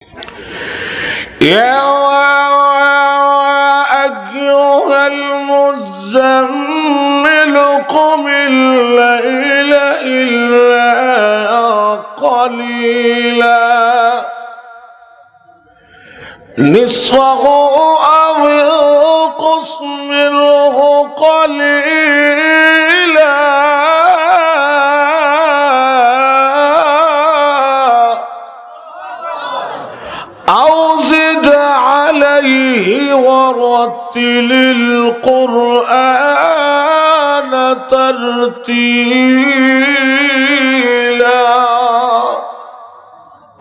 يا أيها المزمل قم الليل إلا قليلا نصفه أو انقص منه قليلا أو زد عليه ورتل القرآن ترتيلا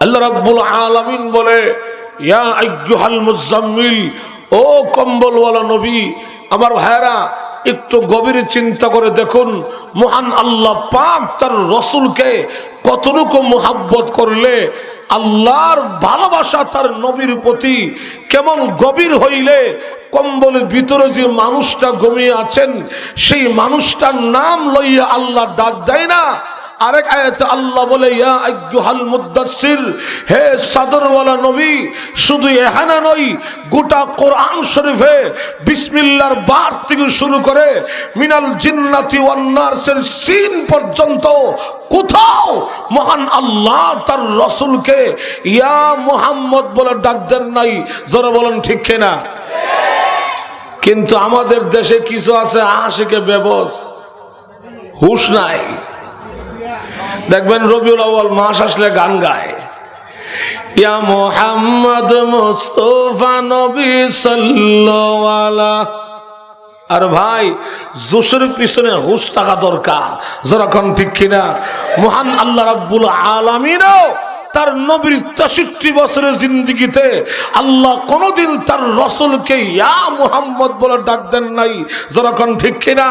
আল্লাহ রাব্বুল আলামিন বলে ইয়া আইয়ুহাল মুজাম্মিল, ও কম্বলওয়ালা নবী। আমার ভাইরা একটু গভীরে চিন্তা করে দেখুন, মহান আল্লাহ পাক তার রাসূলকে কতটুকু মুহাব্বত করলে আল্লাহর ভালোবাসা তার নবীর প্রতি কেমন গভীর হইলে কম্বলের ভিতরে যে মানুষটা ঘুমিয়ে আছেন সেই মানুষটার নাম লইয়া আল্লাহ ডাক দেয় না? আরেক আয়াতে আল্লাহ বলে ইয়া আইয়ুহাল মুদ্দাসসির, হে চাদরওয়ালা নবী। শুধু এখানে নয়, গোটা কোরআন শরীফে বিসমিল্লাহর বার থেকে শুরু করে মিনাল জিন্নাতি ওয়ান নাসের সিন পর্যন্ত কোথাও মহান আল্লাহ তার রাসূলকে ইয়া মুহাম্মদ বলে ডাক দেন নাই। জোরে বলেন ঠিক কিনা? কিন্তু আমাদের দেশে কিছু আছে আশিকে বেবস, হুঁশ নাই। দেখবেন রবিউল আউয়াল মাস আসলে গান গায়, ইয়া মুহাম্মদ মুস্তাফা নবী সাল্লাল্লাহু আলাইহি। আর ভাই জোশের পিছনে হুঁশ থাকা দরকার, যখন ঠিক কিনা? মহান আল্লাহ রাব্বুল আলামিনও তার নবীর 63 বছরের জিন্দেগিতে আল্লাহ কোনদিন তার রাসূলকে ইয়া মুহাম্মদ বলে ডাক দেন নাই, যখন ঠিক কিনা?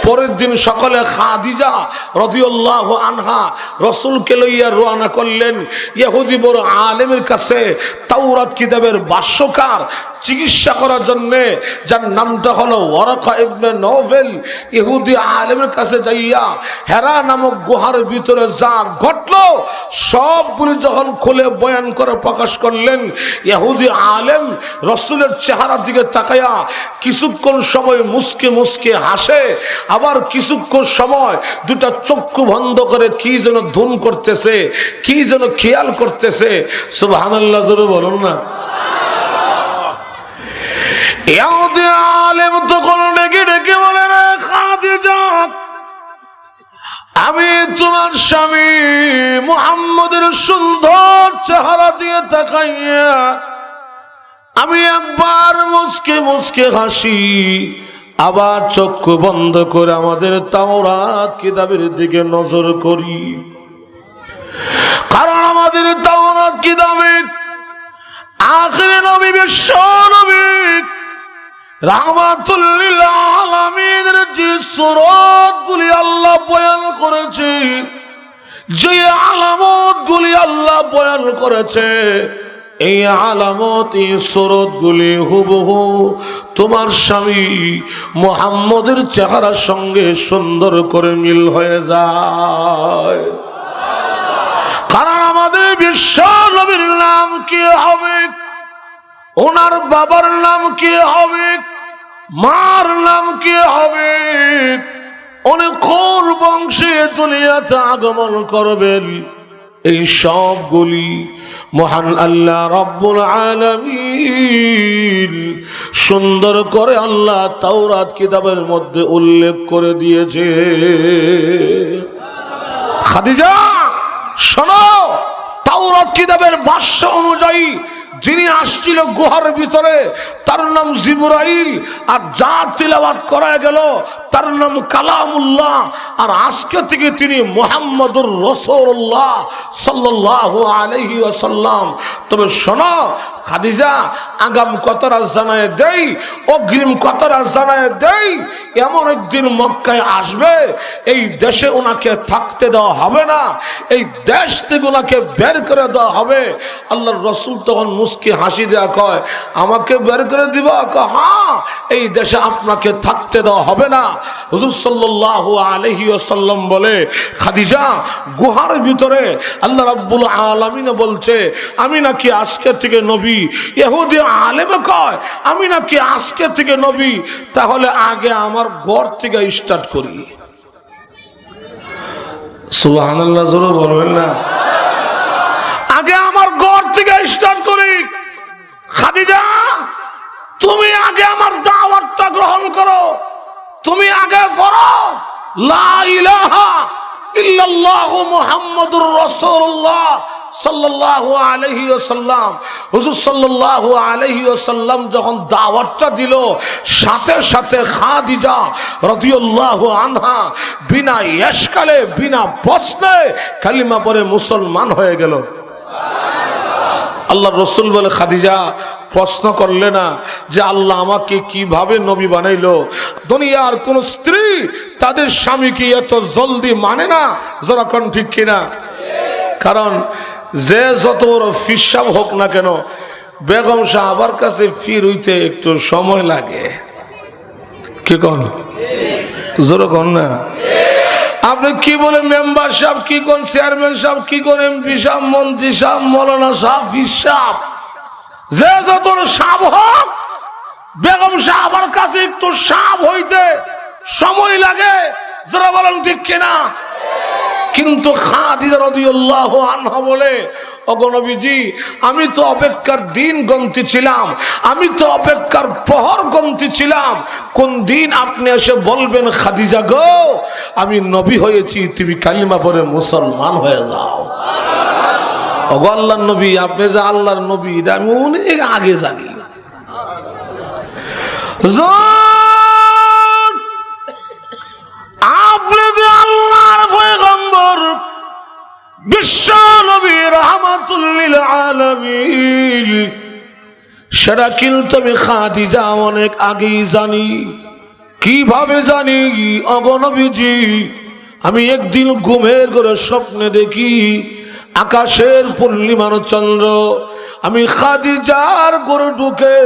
পরের দিন সকালে খাদিজা রাদিয়াল্লাহু আনহা রাসূলকে লইয়া রওনা করলেন ইহুদি বড় আলেমের কাছে, তাওরাত কিতাবের ভাষ্যকার, চিকিৎসা করার জন্য, যার নামটা হলো ওয়ারাকা ইবনে নওফেল। ইহুদি আলেমের কাছে যাইয়া হেরা নামক গুহার ভিতরে যা ঘটলো সবগুলি যখন খুলে বয়ান করে প্রকাশ করলেন, ইহুদি আলেম রাসূলের চেহারার দিকে তাকায়া কিছুক্ষণ সময় মুস্কে মুস্কে হাসে, আবার কিছুক্ষণ সময় দুটা চক্ষু বন্ধ করে কি যেন ধুন করতেছে, কি যেন খেয়াল করতেছে। সুবহানাল্লাহ, জোরে বলুন না। ইহুদি আলেম তখন ডেকে ডেকে বলে, রে খাদিজা, আমি তোমার স্বামী মুহাম্মদের সুন্দর চেহারা দিয়ে তাকাইয়া আমি একবার মুস্কে মুস্কে হাসি, আবার চক্ষু বন্ধ করে আমাদের তাওরাত কিতাবের দিকে নজর করি। কারণ আমাদের তাওরাত কিতাবে আখিরে নবী বিশ্ব নবী রাহমাতুল লিল আলামিনের যে সূরাতগুলি আল্লাহ বয়ান করেছে, যে আলামতগুলি আল্লাহ বয়ান করেছে, এই আলামত, এই সূরাতগুলি হুবহু তোমার স্বামী মুহাম্মদের চেহারার সঙ্গে সুন্দর করে মিল হয়ে যায়। কারণ আমাদের বিশ্ব নবীর নাম কি হবে, ওনার বাবার নাম কি হবে, মার নাম কি হবে, উনি কোন বংশে দুনিয়াতে আগমন করবেন, এই সবগুলি মহান আল্লাহ রাব্বুল আলামিন সুন্দর করে আল্লাহ তাওরাত কিতাবের মধ্যে উল্লেখ করে দিয়েছে। খাদিজা শোনো, তাওরাত কিতাবের ভাষ্য অনুযায়ী যিনি আসছিল গুহার ভিতরে তার নাম জিবরাইল, আর যার তিলাওয়াত করা গেল তার নাম কালামুল্লাহ, আর আজকে থেকে তিনি মুহাম্মদুর রাসূলুল্লাহ সাল্লাল্লাহু আলাইহি ওয়াসাল্লাম। তবে শোনো, খাদিজা আগাম কথাটা জানায় দেই, অগ্রিম কথাটা জানায় দেই, এমন একদিন মক্কায় আসবে এই দেশে ওনাকে থাকতে দেওয়া হবে না, এই দেশ থেকে ওনাকে বের করে দেওয়া হবে। আল্লাহর রাসূল তখন মুস্কি হাসি দেয়া কয়, আমাকে বের করে দিবা? হ্যাঁ, এই দেশে আপনাকে থাকতে দেওয়া হবে না। হুজুর সাল্লাল্লাহু আলাইহি ওয়াসাল্লাম বলে, খাদিজা গুহার ভিতরে আল্লাহ রাব্বুল আলামিন বলছে আমি নাকি আজকে থেকে নবী। ইহুদি আলেমে কয় আমি নাকি আজকে থেকে নবী, তাহলে আগে আমার ঘর থেকে স্টার্ট করি। সুবহানাল্লাহ, জোরে বলবেন না? আগে আমার ঘর থেকে স্টার্ট করি। খাদিজা তুমি আগে আমার দাওয়াতটা গ্রহণ করো, তুমি আগে পড়ো লা ইলাহা ইল্লাল্লাহু মুহাম্মাদুর রাসূলুল্লাহ সাল্লাল্লাহু আলাইহি ওয়াসাল্লাম। হুজুর সাল্লাল্লাহু আলাইহি ওয়াসাল্লাম যখন দাওয়াতটা দিল, সাথে সাথে খাদিজা রাদিয়াল্লাহু আনহা বিনা ইশকালে বিনা প্রশ্নে কালিমা পড়ে মুসলমান হয়ে গেল। আল্লাহর রাসূল বলে, খাদিজা প্রশ্ন করলে না যে আল্লাহ আমাকে কিভাবে নবী বানাইলো? দুনিয়ার কোন স্ত্রী তাদের স্বামীকে এত জলদি মানে না, যারা কোন ঠিক কিনা? কারণ যে যত বড় ফিসাব হোক না কেন, বেগম সাহাবার কাছে ফির হইতে একটু সময় লাগে। কি কোন? জোরে কোন না? আপনি কি বলেন? মেম্বার সাহেব কি কোন, চেয়ারম্যান সাহেব কি কোন, এমপি সাহেব, মন্ত্রী সাহেব, মৌলানা সাহেব, ফিসাব, যে যত সাপ হোক, বেগম সাহাবার কাছে একটু সাপ হইতে সময় লাগে। যারা বলেন ঠিক কিনা? কিন্তু খাদিজা রাদিয়াল্লাহু আনহা বলে, ওগো নবীজি আমি তো অপেক্ষার দিন গন্তি ছিলাম, আমি তো অপেক্ষার প্রহর গন্তি ছিলাম, কোন দিন আপনি এসে বলবেন খাদিজা গো আমি নবী হয়েছি, তুমি কালিমা পড়ে মুসলমান হয়ে যাও। ওগো আল্লাহর নবী, আপনি যে আল্লাহর নবী এটা আমি অনেক আগে জানি। আপনি যে আল্লাহর পয়গম্বর বিশ্ব নবী রাহমাতুল লিল আলামিন, সেটা কিন্তু আমি খাদিজা অনেক আগেই জানি। কিভাবে জানি? ওগো নবীজি আমি একদিন ঘুমের ঘরে স্বপ্নে দেখি আকাশের পূর্ণিমার চন্দ্র আমি খাদিজার ঘরে ঢুকে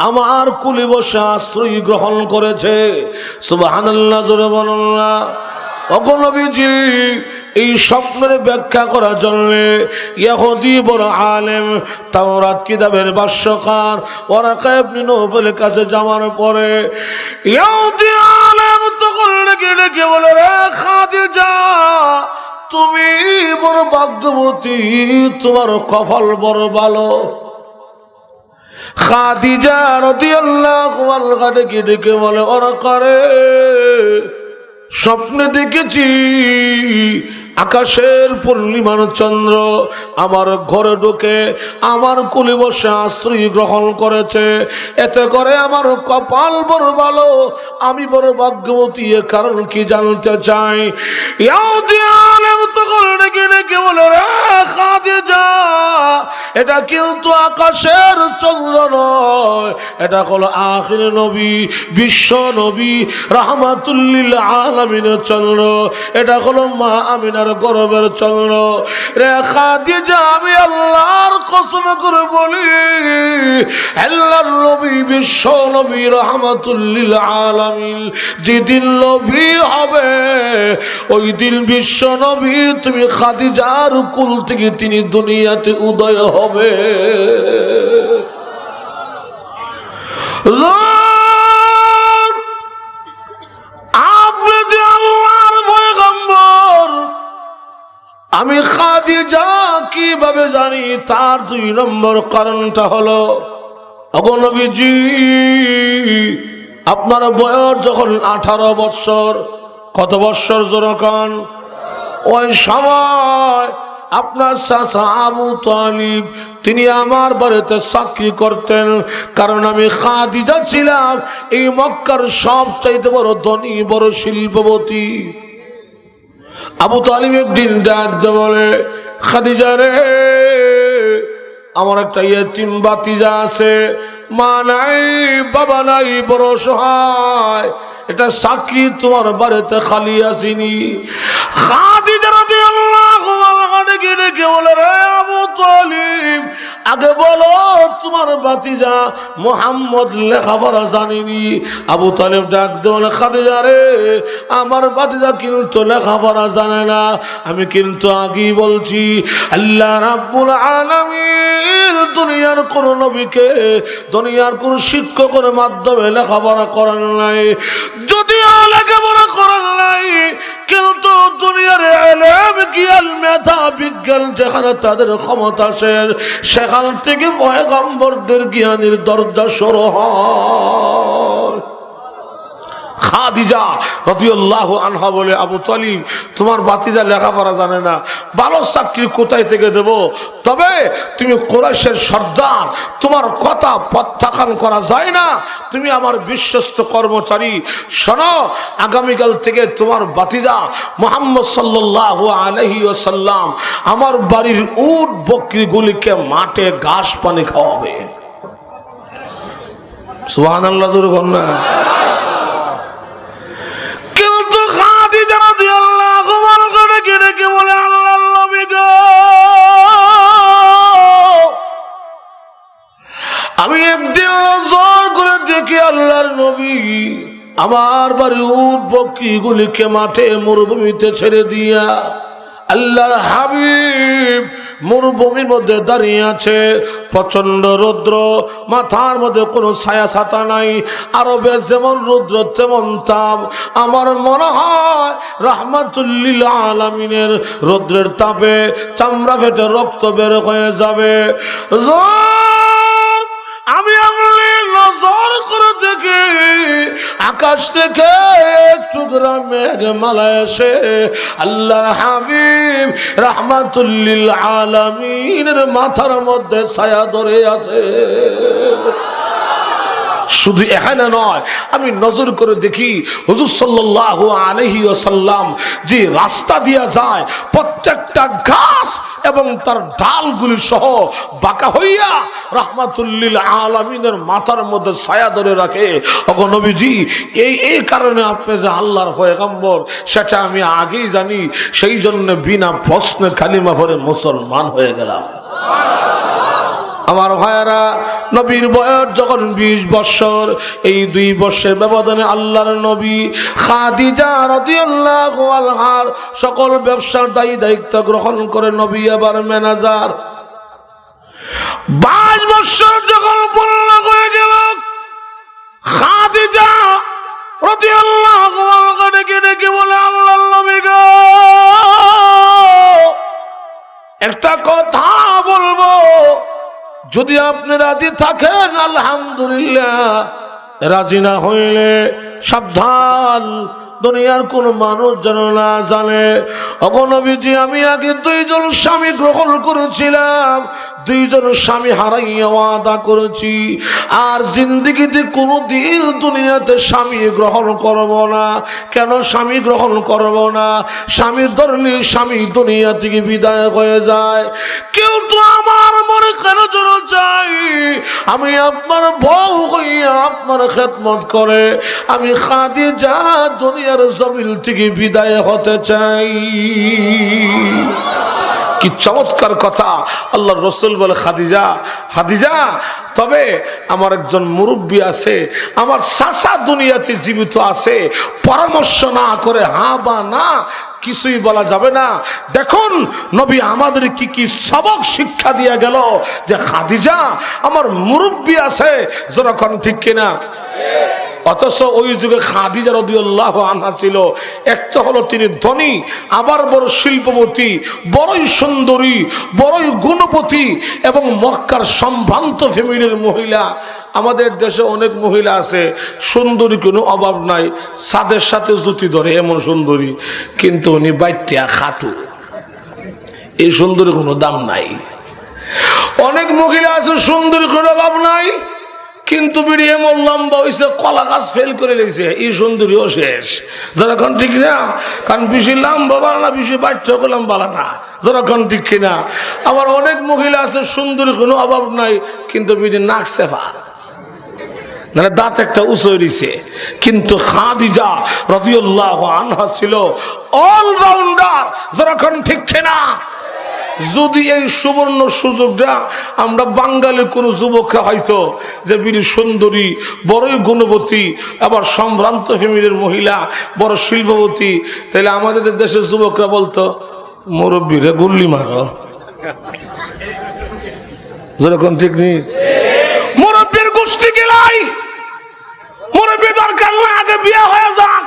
আমার কুলে বসে আশ্রয় গ্রহণ করেছে। সুবহানাল্লাহ, জোরে বলুন না। ওগো নবীজি এই স্বপ্নের ব্যাখ্যা করার জন্য ইহুদি বড় আলেম তাওরাত কিতাবের ভাষ্যকার ওরাকা ইবনে নওফলের কাছে যাওয়ার পরে ইহুদি আলেম তখন ডেকে বলে, রে খাদিজা তুমি বড় ভাগ্যবতী, তোমার কপাল বড় ভালো। খাদিজা রাদিয়াল্লাহু আনহা ডেকে বলে, ওরা করে স্বপ্নে দেখেছি আকাশের পূর্ণিমার চন্দ্র আমার ঘরে ঢুকে আমার কোলে বসে আশ্রয় গ্রহণ করেছে, এতে করে আমার কপাল বড় ভালো, আমি বড় ভাগ্যবতী। এ কারণ কি জানতে চাই? ইহুদি আলেম তখন ডেকে বলে, রে খাদিজা এটা কিন্তু আকাশের চন্দ্র নয়, এটা হলো আখির নবী বিশ্ব নবী রাহমাতুল লিল আলামিনের চন্দ্র, এটা হলো মা আমিনার গর্ভের চন্দ্র। রে খাদিজা আমি আল্লাহর কসম করে বলি, আল্লাহর নবী বিশ্ব নবী রাহমাতুল লিল আলামিন যেদিন নবী হবে ওই দিন বিশ্ব নবী তুমি খাদিজার কুল থেকে তিনি দুনিয়াতে উদয় হবে। আপনি যে আল্লাহর পয়গম্বর, আমি খাদিজা কিভাবে জানি? তার 2 নম্বর কারণটা হলো, ওগো নবীজি আপনার বয়স যখন 18 বৎসর, কত বৎসর জনগণ? ওই সময় আপনার চাচা আবু তালিব তিনি আমার বাড়িতে চাকরি করতেন, কারণ আমি খাদিজা ছিলাম এই মক্কার সবচাইতে বড় ধনী বড় শিল্পপতি। আবু তালিব একদিন ডাক দিয়ে বলে, খাদিজা রে আমার একটা ইয়েতিম ভাতিজা আছে, মা নাই বাবা নাই, বড় সহায়, এটা সাক্ষী তোমার বাড়িতে খালি আসিনি। খাদিজা রাদিয়াল্লাহু আনহা ডেকে বলে, রে আবু তালিব, আগে বলো তোমার ভাতিজা মুহাম্মদ লেখাপড়া জানেনি? আবু তালিব ডাক দিয়ে বলে, খাদিজা রে, আমার ভাতিজা কিন্তু লেখাপড়া জানে না। আমি কিন্তু আগেই বলছি, আল্লাহ রাব্বুল আলামিন দুনিয়ার কোন নবীকে, দুনিয়ার কোন শিক্ষকের মাধ্যমে লেখাপড়া করান নাই। যদিও লেখাপড়া করান নাই, কিন্তু দুনিয়ার ইলম জ্ঞান মেধা বিজ্ঞান যেখানে তাদের ক্ষমতা শেষ, সেখান থেকে পয়গম্বরদের জ্ঞানের দরজা শুরু হয়। খাদিজা রাদিয়াল্লাহু আনহা বলে, আবু তালিব, তোমার ভাতিজা লেখাপড়া জানে না, ভালো চাকরি কোথায় থেকে দেব? তবে তুমি কুরাইশের সর্দার, তোমার কথা প্রত্যাখ্যান করা যায় না, তুমি আমার বিশ্বস্ত কর্মচারী। শোনো, আগামীকাল থেকে তোমার ভাতিজা মুহাম্মদ সাল্লাল্লাহু আলাইহি ওয়াসাল্লাম আমার বাড়ির উট বকরিগুলিকে মাঠে ঘাস পানি খাওয়াবে। সুবহানাল্লাহ, জোরে বল না। আমি একদিন জোর করে দেখি আল্লাহর নবী আমার বাড়ির উট বকরিগুলিকে মাঠে মরুভূমিতে ছেড়ে দিয়া আল্লাহর হাবিব মরুভূমির মধ্যে দাঁড়িয়ে আছে। প্রচন্ড রৌদ্র, মাথার মধ্যে কোনো ছায়া ছাতা নাই, আরবে যেমন রৌদ্র তেমন তাপ। আমার মনে হয় রাহমাতুল লিল আলামিনের রৌদ্রের তাপে চামড়া ফেটে রক্ত বের হয়ে যাবে। আমি নজর করে দেখি আকাশ থেকে টুকরা মেঘ মালা এসে আল্লাহর হাবিব রাহমাতুল লিল আলামিনের মাথার মধ্যে ছায়া ধরে আছে। শুধু এখানে নয়, আমি নজর করে দেখি হুজুর সাল্লাল্লাহু আলাইহি ওয়াসাল্লাম যে রাস্তা দিয়া যায়, প্রত্যেকটা গাছ এবং তার ডালগুলি সহ বাঁকা হইয়া রাহমাতুল লিল আলামিনের মাথার মধ্যে ছায়া ধরে রাখে। ওগো নবীজি, এই কারণে আপনি যে আল্লাহর পয়গম্বর সেটা আমি আগেই জানি, সেই জন্য বিনা প্রশ্নে কালিমা পড়ে মুসলমান হয়ে গেলাম। আমার ভাইয়েরা, নবীর বয়স যখন 20 বছর, এই 2 বছরের ব্যবধানে আল্লাহর নবী খাদিজা রাদিয়াল্লাহু আনহার সকল ব্যবসার দায়িত্ব গ্রহণ করে নবী এবার ম্যানেজার। 22 বছর যখন পূর্ণ হয়ে গেল, খাদিজা রাদিয়াল্লাহু আনহা ডেকে বলে, আল্লাহর নবী গো, একটা কথা বলবো, যদি আপনি রাজি থাকেন আলহামদুলিল্লাহ, রাজি না হইলে সাবধান, দুনিয়ার কোন মানুষ যেন না জানে। ওগো নবীজি, আমি আগে 2 জন স্বামী গ্রহণ করেছিলাম, 2 জন স্বামী হারাইয়া ওয়াদা করেছি, আর জিন্দেগিতে কোনোদিন দুনিয়াতে স্বামী গ্রহণ করব না। কেন স্বামী গ্রহণ করব না? স্বামীর ধরলে স্বামী দুনিয়া থেকে বিদায় হয়ে যায়। কিন্তু আমার মনে কেন যেন চাই আমি আপনার বউ হইয়া আপনার খেদমত করে আমি খাদিজা দুনিয়ার জমিন থেকে বিদায় হতে চাই। কি চমৎকার কথা! আল্লাহর রাসূল বলে, খাদিজা, খাদিজা, তবে আমার একজন মুরব্বী আছে, আমার চাচা দুনিয়াতে জীবিত আছে, পরামর্শ না করে হ্যাঁ বা না কিছুই বলা যাবে না। দেখুন নবী আমাদের কি কি সবক শিক্ষা দিয়ে গেল, যে খাদিজা আমার মুরব্বী আছে, যখন ঠিক কিনা। অথচ ওই যুগে খাদিজা রাদিয়াল্লাহু আনহা ছিল, একটা হলো তিনি ধনী, আবার বড় শিল্পপতি, বড়ই সুন্দরী, বড়ই গুণবতী এবং মক্কার সম্ভ্রান্ত ফ্যামিলির মহিলা। আমাদের দেশে অনেক মহিলা আছে, সুন্দরী কোনো অভাব নাই, ছাদের সাথে জুতি ধরে এমন সুন্দরী, কিন্তু উনি বাইটিয়া খাটু, এই সুন্দরী কোনো দাম নাই। অনেক মহিলা আছে সুন্দরী কোনো অভাব নাই, কিন্তু বিড়ি এমন লম্বা হয়েছে কলা গাছ ফেল করে লেগেছে, এই সুন্দরীও শেষ। যারা এখন ঠিক না, কারণ বেশি লম্বা বালা না, বেশি বাচ্চা করলাম বালা না, যারা এখন ঠিক কিনা। আবার অনেক মহিলা আছে সুন্দরী কোনো অভাব নাই, কিন্তু বিড়ি নাক সেফা, মানে দাঁত একটা উঁচু দিছে। কিন্তু খাদিজা রাদিয়াল্লাহু আনহা ছিল অলরাউন্ডার, যারা এখন ঠিক কিনা। যদি এই সুবর্ণ সুযোগটা আমরা বাঙালির কোন যুবকরা হয়তো যে বিড়ি সুন্দরী, বড়ই গুণবতী, আবার সম্ভ্রান্ত ফ্যামিলির মহিলা, বড় শিল্পবতী, তাহলে আমাদের দেশের যুবকরা বলতো মুরব্বীরা গুল্লি মারো, যেরকম ঠিক নেই। মুরব্বীর গোষ্ঠী গেলাই, মুরব্বী দরকার না, আগে বিয়ে হয়ে যাক,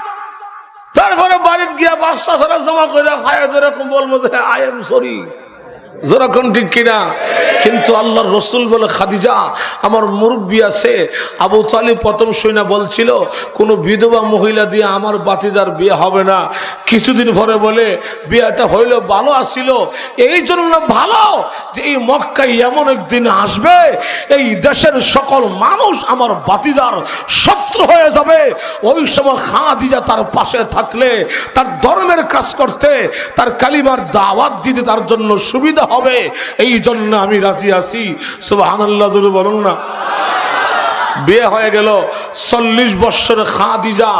তারপরে বাড়িতে গিয়া বাচ্চা ছাড়া জমা করে ভাইয়া যেরকম বলবো যে আই এম সরি, যেরকম ঠিক কিনা। কিন্তু আল্লাহর রসুল বলে খাদিজা আমার মুরব্বী আছে। আবু তালিব প্রথম শুনে বলছিল কোন বিধবা মহিলা দিয়ে আমার বাতিদার বিয়ে হবে না। কিছুদিন পরে বলে বিয়েটা হইলে ভালো আসছিল, এই জন্য ভালো যে এই মক্কায় এমন একদিন আসবে এই দেশের সকল মানুষ আমার বাতিদার শত্রু হয়ে যাবে। ওই সময় খাদিজা তার পাশে থাকলে তার ধর্মের কাজ করতে, তার কালিমার দাওয়াত দিতে তার জন্য সুবিধা হবে। এই জন্য আমি রাজি আছি। সুবহানাল্লাহ জোরে বলুন না। বিয়ে হয়ে গেল 40 বৎসরের খাদিজা,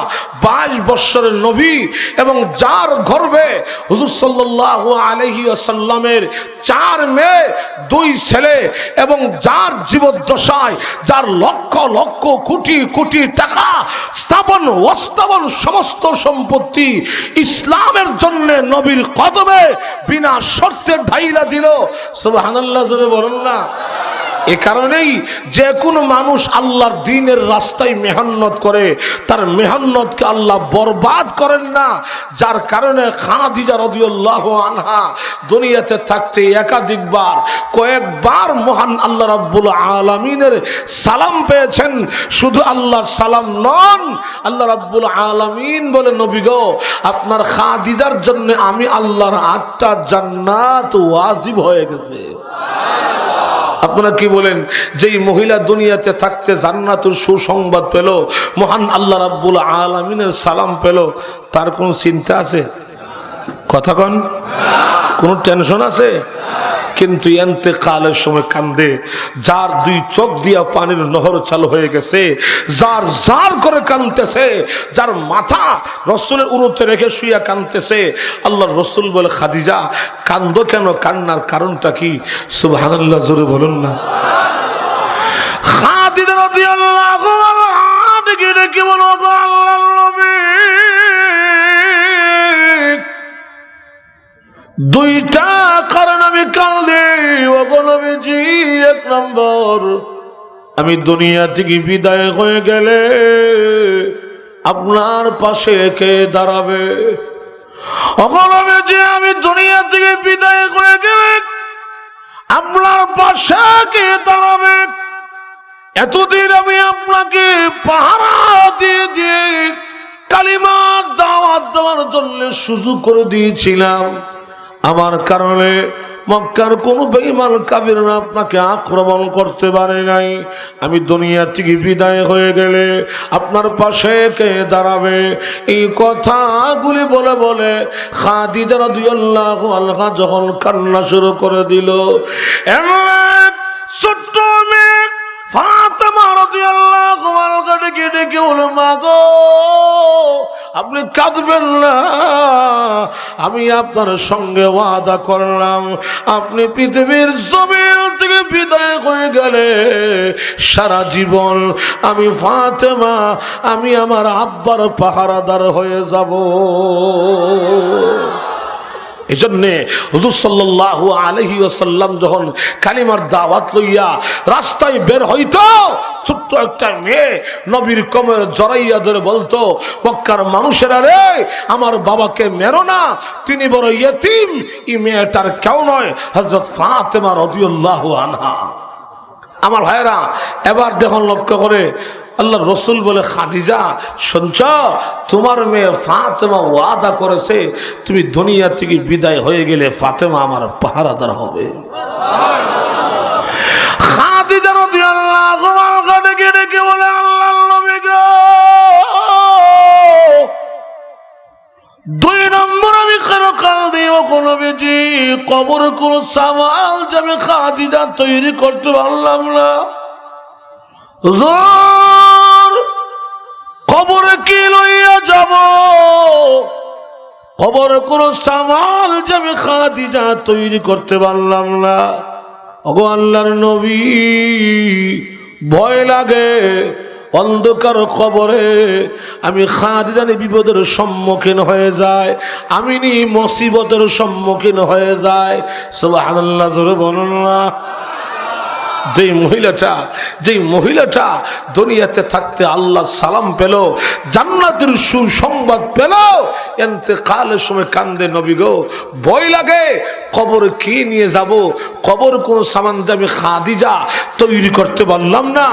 22 বৎসরের নবী, এবং যার গর্ভে হুজুর সাল্লাল্লাহু আলাইহি ওয়াসাল্লামের 4 মেয়ে 2 ছেলে, এবং যার জীবদ্দশায় যার লক্ষ লক্ষ কোটি কোটি টাকা স্থাপন অস্থাপন সমস্ত সম্পত্তি ইসলামের জন্য নবীর কদমে বিনা শর্তে ঢাইলা দিল। সুবহানাল্লাহ জোরে বলুন না। এ কারণেই যে কোনো মানুষ আল্লাহর দ্বীনের রাস্তায় মেহনত করে, তার মেহনতকে আল্লাহ বরবাদ করেন না। যার কারণে খাদিজা রাদিয়াল্লাহু আনহা দুনিয়াতে থাকতে একাধিকবার কয়েকবার মহান আল্লাহ রাব্বুল আলামিনের সালাম পেয়েছেন। শুধু আল্লাহর সালাম নন, আল্লাহ রাব্বুল আলামিন বলে নবী গো আপনার খাদিজার জন্য আমি আল্লাহর 8টা জান্নাত ওয়াজিব হয়ে গেছে। আপনারা কি বলেন? যেই মহিলা দুনিয়াতে থাকতে জান্নাতুর সুসংবাদ পেল, মহান আল্লাহ রাব্বুল আলামিনের সালাম পেল, তার কোন চিন্তা আছে? কথা কন, কোন টেনশন আছে? কিন্তু ইন্তেকালের সময় কান্দে, যার 2 চোখ দিয়া পানির নহর চালু হয়ে গেছে, যার জার করে কাঁদতেছে, যার মাথা রসুলের উরুতে রেখে শুইয়া কাঁদতেছে। আল্লাহর রসুল বলে খাদিজা কান্দো কেন? কান্নার কারণটা কি? সুবহানাল্লাহ জোরে বলুন না। খাদিজা রাদিয়াল্লাহু আনহা ডেকে বলো আল্লাহর নবী 2টা কারণ আমি কাঁদে। ওগো নবীজি, 1 নম্বর, আমি দুনিয়া থেকে বিদায় হয়ে গেলে আপনার পাশে কে দাঁড়াবে? ওগো নবীজি, আমি দুনিয়া থেকে বিদায় হয়ে গেলে আপনার পাশে কে দাঁড়াবে? এতদিন আমি আপনাকে পাহারা দিয়ে দিয়ে কালিমার দাওয়াত দেওয়ার জন্য সুযোগ করে দিয়েছিলাম। আমার কারণে মক্কার কোন বেঈমান কাফিররা আপনাকে আক্রমণ করতে পারে নাই। আমি দুনিয়া থেকে বিদায় হয়ে গেলে আপনার পাশে কে দাঁড়াবে? এই কথাগুলি বলে বলে খাদিজা রাদিয়াল্লাহু আনহা যখন কান্না শুরু করে দিল, এমন ছোট্ট মেয়ে ফাতেমা রাদিয়াল্লাহু আনহা ডেকে বলল, মা গো আপনি কাঁদবেন না, আমি আপনার সঙ্গে ওয়াদা করলাম আপনি পৃথিবীর জমিন থেকে বিদায় হয়ে গেলে সারা জীবন আমি ফাতেমা, আমি আমার আব্বার পাহারাদার হয়ে যাব। এজন্যে হুজুর সাল্লাল্লাহু আলাইহি ওয়াসাল্লাম যখন কালিমার দাওয়াত লইয়া রাস্তায় বের হইতো, ছোট্ট একটা মেয়ে নবীর কোমরে জড়াইয়া ধরে বলতো, মক্কার মানুষেরা রে, আমার বাবাকে মেরো না, তিনি বড় ইয়েতিম, এই মেয়েটার কেউ নয়, হযরত ফাতেমা রাদিয়াল্লাহু আনহা। আমার ভাইরা, এবার দেখুন লক্ষ্য করে আল্লাহ রসুল বলে, খাদিজা শুনছ, তোমার মেয়ে ফাতেমা ওয়াদা করেছে তুমি দুনিয়া থেকে বিদায় হয়ে গেলে ফাতেমা আমার পাহারাদার হবে। খাদিজা রাদিয়াল্লাহু আনহা ডেকে ডেকে বলে আল্লাহর নবী গো, 2 নম্বর আমি কেন কাঁদি ও নবীজি, কবর কোন সামাল যাবে খাদিজা তৈরি করতে পারলাম না। হুজুর কবরে কি লইয়া যাব, কবরে কোন সামাল যাবে খাদিজা তৈরি করতে পারলাম না। ওগো আল্লাহর নবী ভয় লাগে, অন্ধকার কবরে আমি খাদিজা বিপদের সম্মুখীন হয়ে যায়, আমি নি মুসিবতের সম্মুখীন হয়ে যায়। সুবহানাল্লাহ, জোরে বলুন না। যেই মহিলাটা দুনিয়াতে থাকতে আল্লাহ সালাম পেল, জান্নাতের সুসংবাদ পেল, ইন্তেকালের সময় কান্দে নবী গো ভয় লাগে কবরে কি নিয়ে যাব, কবর কোন সামান যাবে খাদিজা তৈরি করতে পারলাম না।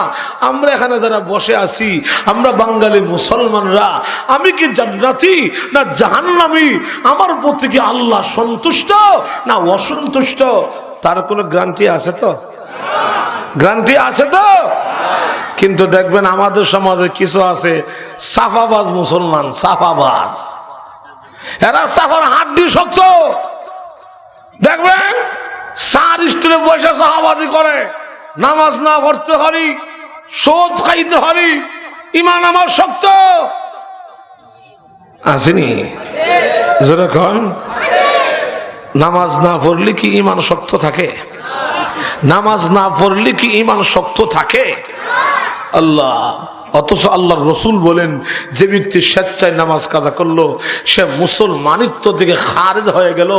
আমরা এখানে যারা বসে আছি, আমরা বাঙালি মুসলমানরা, আমি কি জান্নাতি না জাহান্নামী, আমার প্রতি কি আল্লাহ সন্তুষ্ট না অসন্তুষ্ট, তার কোনো গ্যারান্টি আছে তো? গ্যারান্টি আছে তো? কিন্তু দেখবেন আমাদের সমাজে কিছু আছে সাফাবাজ মুসলমান, সাফাবাজ, এরা সাফার হাড্ডি শক্ত। দেখবেন সার স্টুলে বসে সাহাবাজি করে, নামাজ না পড়তে পারি, সোদ খাইতে পারি, ইমান আমার শক্ত আসেনি। যেরকম নামাজ না পড়লে কি ইমান শক্ত থাকে? নামাজ না পড়লে কি ইমান শক্ত থাকে? আল্লাহ, অথচ আল্লাহর রসুল বলেন যে ব্যক্তি স্বেচ্ছায় নামাজ কাজা করলো সে মুসলমানিত্ব থেকে খারিজ হয়ে গেল,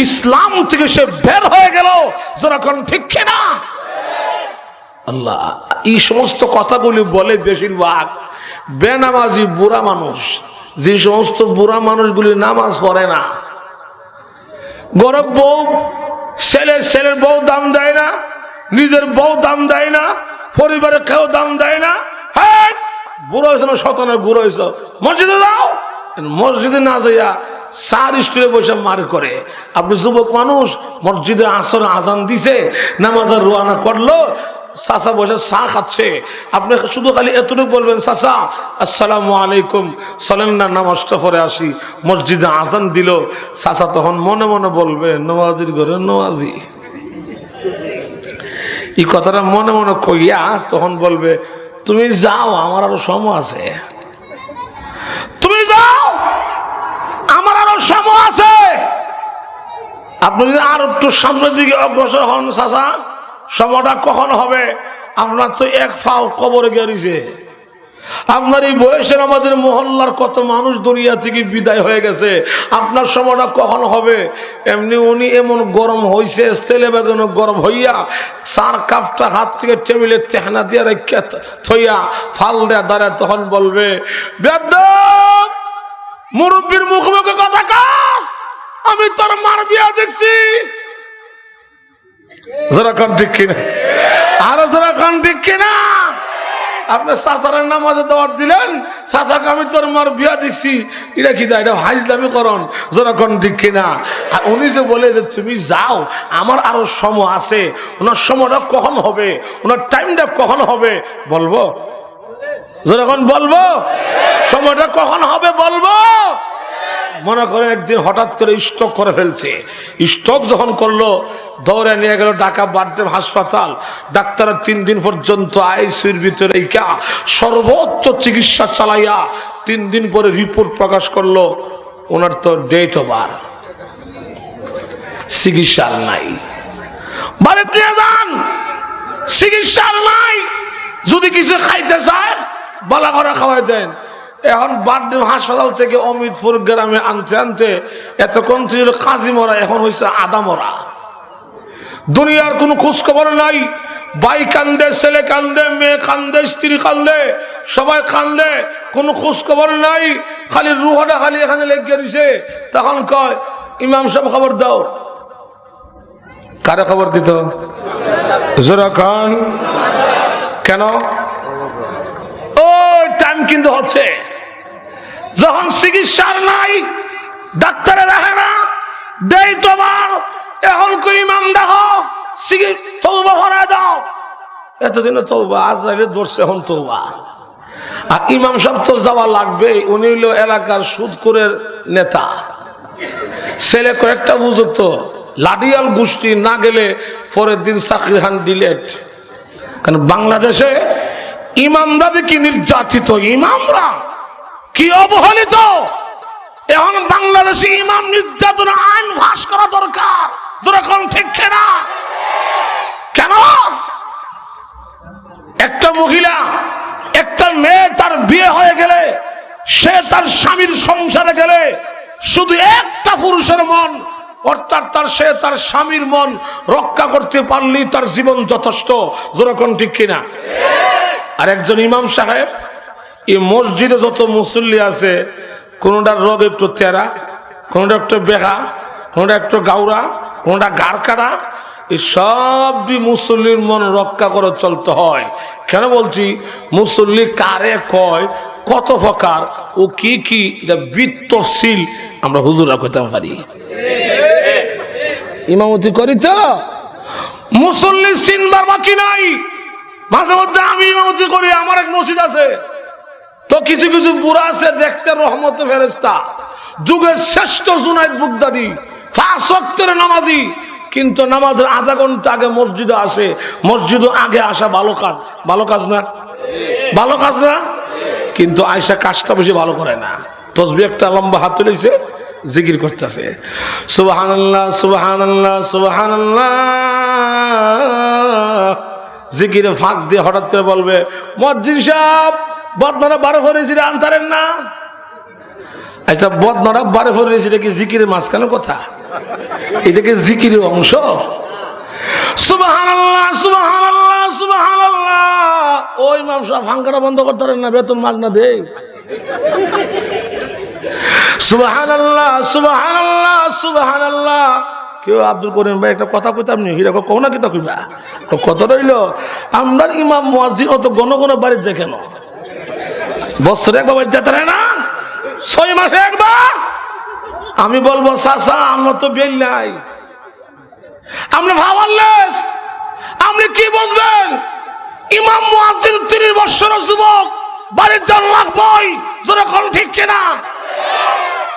ইসলাম থেকে সে বের হয়ে গেল। যেরকম ঠিক কিনা? আল্লাহ এই সমস্ত কথাগুলি বলে বেশিরভাগ বেনামাজি বুড়া মানুষ, যে সমস্ত বুড়া মানুষগুলি নামাজ পড়ে না। গরব বউ, ছেলের বউ দাম দেয় না, নিজের বউ দাম দেয় না, পরিবারের কেউ দাম দেয় না। হ্যাঁ বুড়ো হয়েছে না, শতানে বুড়ো হয়েছ, মসজিদে যাও, মসজিদে না যাইয়া সার স্টুলে বসে মার করে। আপনি যুবক মানুষ, মসজিদে আসর আজান দিছে, নামাজের রোয়ানা করলো, চাচা বসে চা খাচ্ছে, আপনি শুধু খালি এতটুকু বলবেন চাচা আসসালামু আলাইকুম, চলেন না নামাজটা পরে আসি। মসজিদে আজান দিল, চাচা তখন মনে মনে বলবে নওয়াজির ঘরে নওয়াজি। এই কথাটা মনে মনে কইয়া তখন বলবে তুমি যাও, আমার আরো সময় আছে, তুমি যাও, আমার আরো সময় আছে। আপনি যদি আর একটু সামনের দিকে অগ্রসর হন, চাচা সময়টা কখন হবে? আপনার তো এক ফাও কবরে গেছে। আপনার এই বয়সের আমাদের মহল্লার কত মানুষ দুনিয়া থেকে বিদায় হয়ে গেছে, আপনার সময়টা কখন হবে? এমনি উনি এমন গরম হয়েছে, তেলে বেগুন গরম হইয়া সার কাপটা হাত থেকে টেবিলে চেহানা দিয়ে রেখে থইয়া ফাল দেয়া দাঁড়ায়, তখন বলবে বেয়াদব, মুরব্বীর মুখোমুখি কথা কাজ, আমি তোর মার বিয়া দেখছি। যারা কান ঠিক কিনা? আরো যারা কান ঠিক কিনা? আপনি চাচারের নামাজে দাওয়াত দিলেন, চাচাকে আমি তোর মার বিয়া দেখছি, এটা কি এটা হাজলামি করন। যারা কান ঠিক কিনা? আর উনি যে বলে যে তুমি যাও, আমার আরো সময় আছে, ওনার সময়টা কখন হবে, ওনার টাইমটা কখন হবে বলবো? যখন বলবো সময়টা কখন হবে বলবো। মনে করে একদিন হঠাৎ করে স্ট্রোক করে ফেলছে, স্ট্রোক যখন করলো দৌড়ে নিয়ে গেল ঢাকা বাড্ডেম হাসপাতাল। ডাক্তাররা 3 দিন পর্যন্ত আইসিইউর ভিতরে সর্বোচ্চ চিকিৎসা চালাইয়া 3 দিন পরে রিপোর্ট প্রকাশ করলো ওনার তো ডেট ওভার, চিকিৎসার নাই। বাড়িতে নিয়ে যান, চিকিৎসার নাই। যদি কিছু খাইতে চায় বালা করে খাওয়াই দেন। এখন বাড্ডেম হাসপাতাল থেকে অমিতপুর গ্রামে আনতে আনতে এতক্ষণ ছিল কাজী মরা, এখন হয়েছে আদা মরা। দুনিয়ার কোনো খোঁজ খবর নাই। ভাই কান্দে, ছেলে কান্দে, মেয়ে কান্দে, স্ত্রী কান্দে, সবাই কান্দে, কোনো খোঁজ খবর নাই। খালি রুহটা খালি এখানে লেগে দিছে। তখন কয় ইমাম সাহেব খবর দাও। কারে খবর দিত? জোরা খান। কেন? ও টাইম কিন্তু হচ্ছে, যখন চিকিৎসার নাই, ডাক্তারে রাখে না, দেই তোমার এখন কই ইমাম দেখো তওবা করে দাও। এতদিনে তওবা, আজ যাইলে ধরছে এখন তওবা। আর ইমাম সাহেব তো যাওয়া লাগবে, উনি হইল এলাকার সুদখোরের নেতা, ছেলে কয়েকটা বুঝুক তো, লাডিয়াল গোষ্ঠী না গেলে পরের দিন চাকরি হান ডিলেট। কারণ বাংলাদেশে ইমামরা কি নির্যাতিত, ইমামরা কি অবহেলিত। এখন বাংলাদেশে ইমাম নির্যাতন আইন পাস করা দরকার, যেরকম ঠিক না কেন? একটা মহিলা, একটা মেয়ে তার বিয়ে হয়ে গেলে, সে তার স্বামীর সংসারে গেলে শুধু একটা পুরুষের মন, অর্থাৎ তার স্বামীর মন রক্ষা করতে পারলেই তার জীবন যথেষ্ট, যেরকম ঠিক কিনা। আর একজন ইমাম সাহেব, এই মসজিদে যত মুসল্লি আছে, কোনটার রোগ একটু তেরা, কোনটা একটু বেহা, কোনটা একটু গাউরা, কোনটা গাড় কাটা, এই সবই মুসল্লির মন রক্ষা করে চলতে হয়। কেন বলছি, মুসল্লি কারে কয়, কত প্রকার ও কি কি, এটা বিত্তশীল আমরা হুজুরা কইতে পারি। ইমামতি করি তো মুসল্লি চিনবার বাকি নাই। মাঝে মধ্যে আমি ইমামতি করি, আমার এক মসজিদ আছে তো কিছু কিছু বুড়া আছে দেখতে রহমতে ফেরেশতা, যুগের শ্রেষ্ঠ জুনায়েদ বুগদাদি, 5 ওয়াক্তের নামাজি, কিন্তু নামাজের আধা ঘন্টা আগে মসজিদে আসে। মসজিদে আগে আসা ভালো কাজ, ভালো কাজ না? ভালো কাজ না? কিন্তু আয়সা কাজটা বেশি ভালো করে না। তসবিহ একটা লম্বা হাত তুলেছে, জিকির করতেছে, সুবহানাল্লাহ সুবহানাল্লাহ সুবহানাল্লাহ। জিকিরে ফাঁক দিয়ে হঠাৎ করে বলবে, মসজিদ সাহেব বদনারা 12 করেছি আনতারেন না। আচ্ছা, বদনারা 12 করেছি, এটা কি জিকিরের মাঝখানে কথা? এটা কি জিকিরের অংশ? সুবহানাল্লাহ সুবহানাল্লাহ সুবহানাল্লাহ। ওই ইমাম সাহেব ফাঙ্কাটা বন্ধ করতে পারেন না, বেতন মাগনা দেই। সুবহানাল্লাহ সুবহানাল্লাহ সুবহানাল্লাহ। কেউ আব্দুল করিম ভাই একটা কথা কইতাম নি, হিরা কও না, কিতা কইবা? কত রইল, আমরা ইমাম মুয়াজ্জিন অত গণ গণ বাড়িতে যায় কেন? বছরে একবার বাড়িতে যেতে না, 6 মাসে একবার। আমি বলবো, চাচা আমরা তো বেল নাই, আপনি ভাবারলেস, আপনি কি বুঝবেন? ইমাম মুয়াজ্জিন 30 বছরের যুবক, বাড়ির জন্য লাগবই, যেরকম ঠিক কিনা।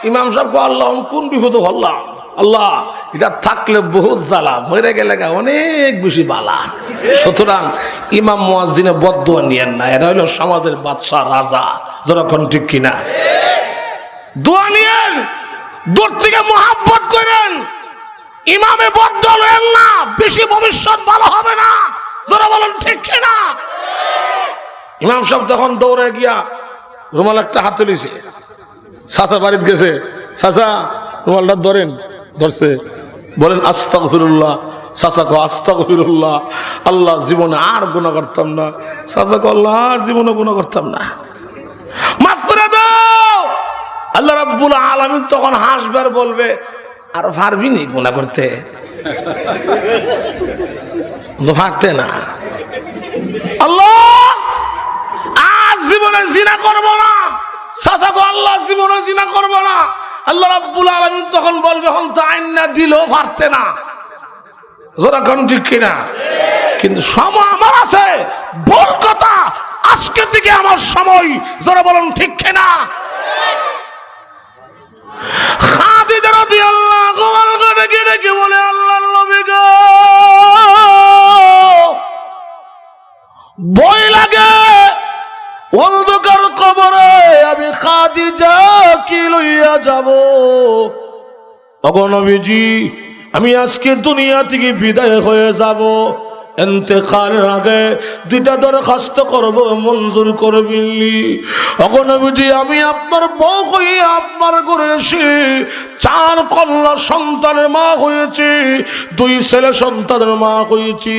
ইমাম সাহেব আল্লাহ কোন বিপদ হল্লাম, আল্লাহ এটা থাকলে বহুত জ্বালা, মরে গেলে অনেক বেশি বালা। সুতরাং ইমাম মুয়াজ্জিনে বদদুয়া নিয়েন না, এরা হলো সমাজের বাদশা রাজা, যেরকম ঠিক কিনা। দোয়া নিয়েন, দূর থেকে মুহাব্বত করেন, ইমামে বদদুয়া নেন না, বেশি ভবিষ্যৎ ভালো হবে না, যারা বলেন ঠিক কিনা। ইমাম সাহেব তখন দৌড়ে গিয়া রুমাল একটা হাতে লিছে, চাচা বাড়িতে গেছে, চাচা রুমালটা ধরেন, ধরছে, বলেন আস্তাগফিরুল্লাহ। চাচা কো আস্তাগফিরুল্লাহ, আল্লাহ জীবনে আর গুনাহ করতাম না। চাচা কো আল্লাহ আর জীবনে গুনাহ করতাম না, মাফ করে দাও। আল্লাহ রাব্বুল আলামিন তখন হাসবার বলবে, আর পারবি নি গুনাহ করতে? পারতে না। আল্লাহ আর জীবনে জিনা করব না। চাচা কো আল্লাহ জীবনে জিনা করব না। আল্লাহ রাব্বুল আলামিন তখন বলবে, হন তো আইন না দিলেও পারতে না, যেরকম ঠিক কিনা। কিন্তু সময় আমার আছে, বল কথা, আজকে থেকে আমার সময়, যারা বলেন ঠিক কিনা। খাদিজা রাদিয়াল্লাহু আনহা ডেকে বলে, আল্লাহর নবী গো, ভয় লাগে অন্ধকার কবরে আমি খাদিজা কি লইয়া যাব। ওগো নবীজি, আমি আজকে দুনিয়া থেকে বিদায় হয়ে যাব, ইন্তেকালের আগে 2টা দরখাস্ত করব, মঞ্জুর করবেননি? ওগো নবীজি, আমি আপনার বউ হয়ে আপনার ঘরে এসে 4 কন্যা সন্তানের মা হয়েছি, 2 ছেলে সন্তানের মা হয়েছি,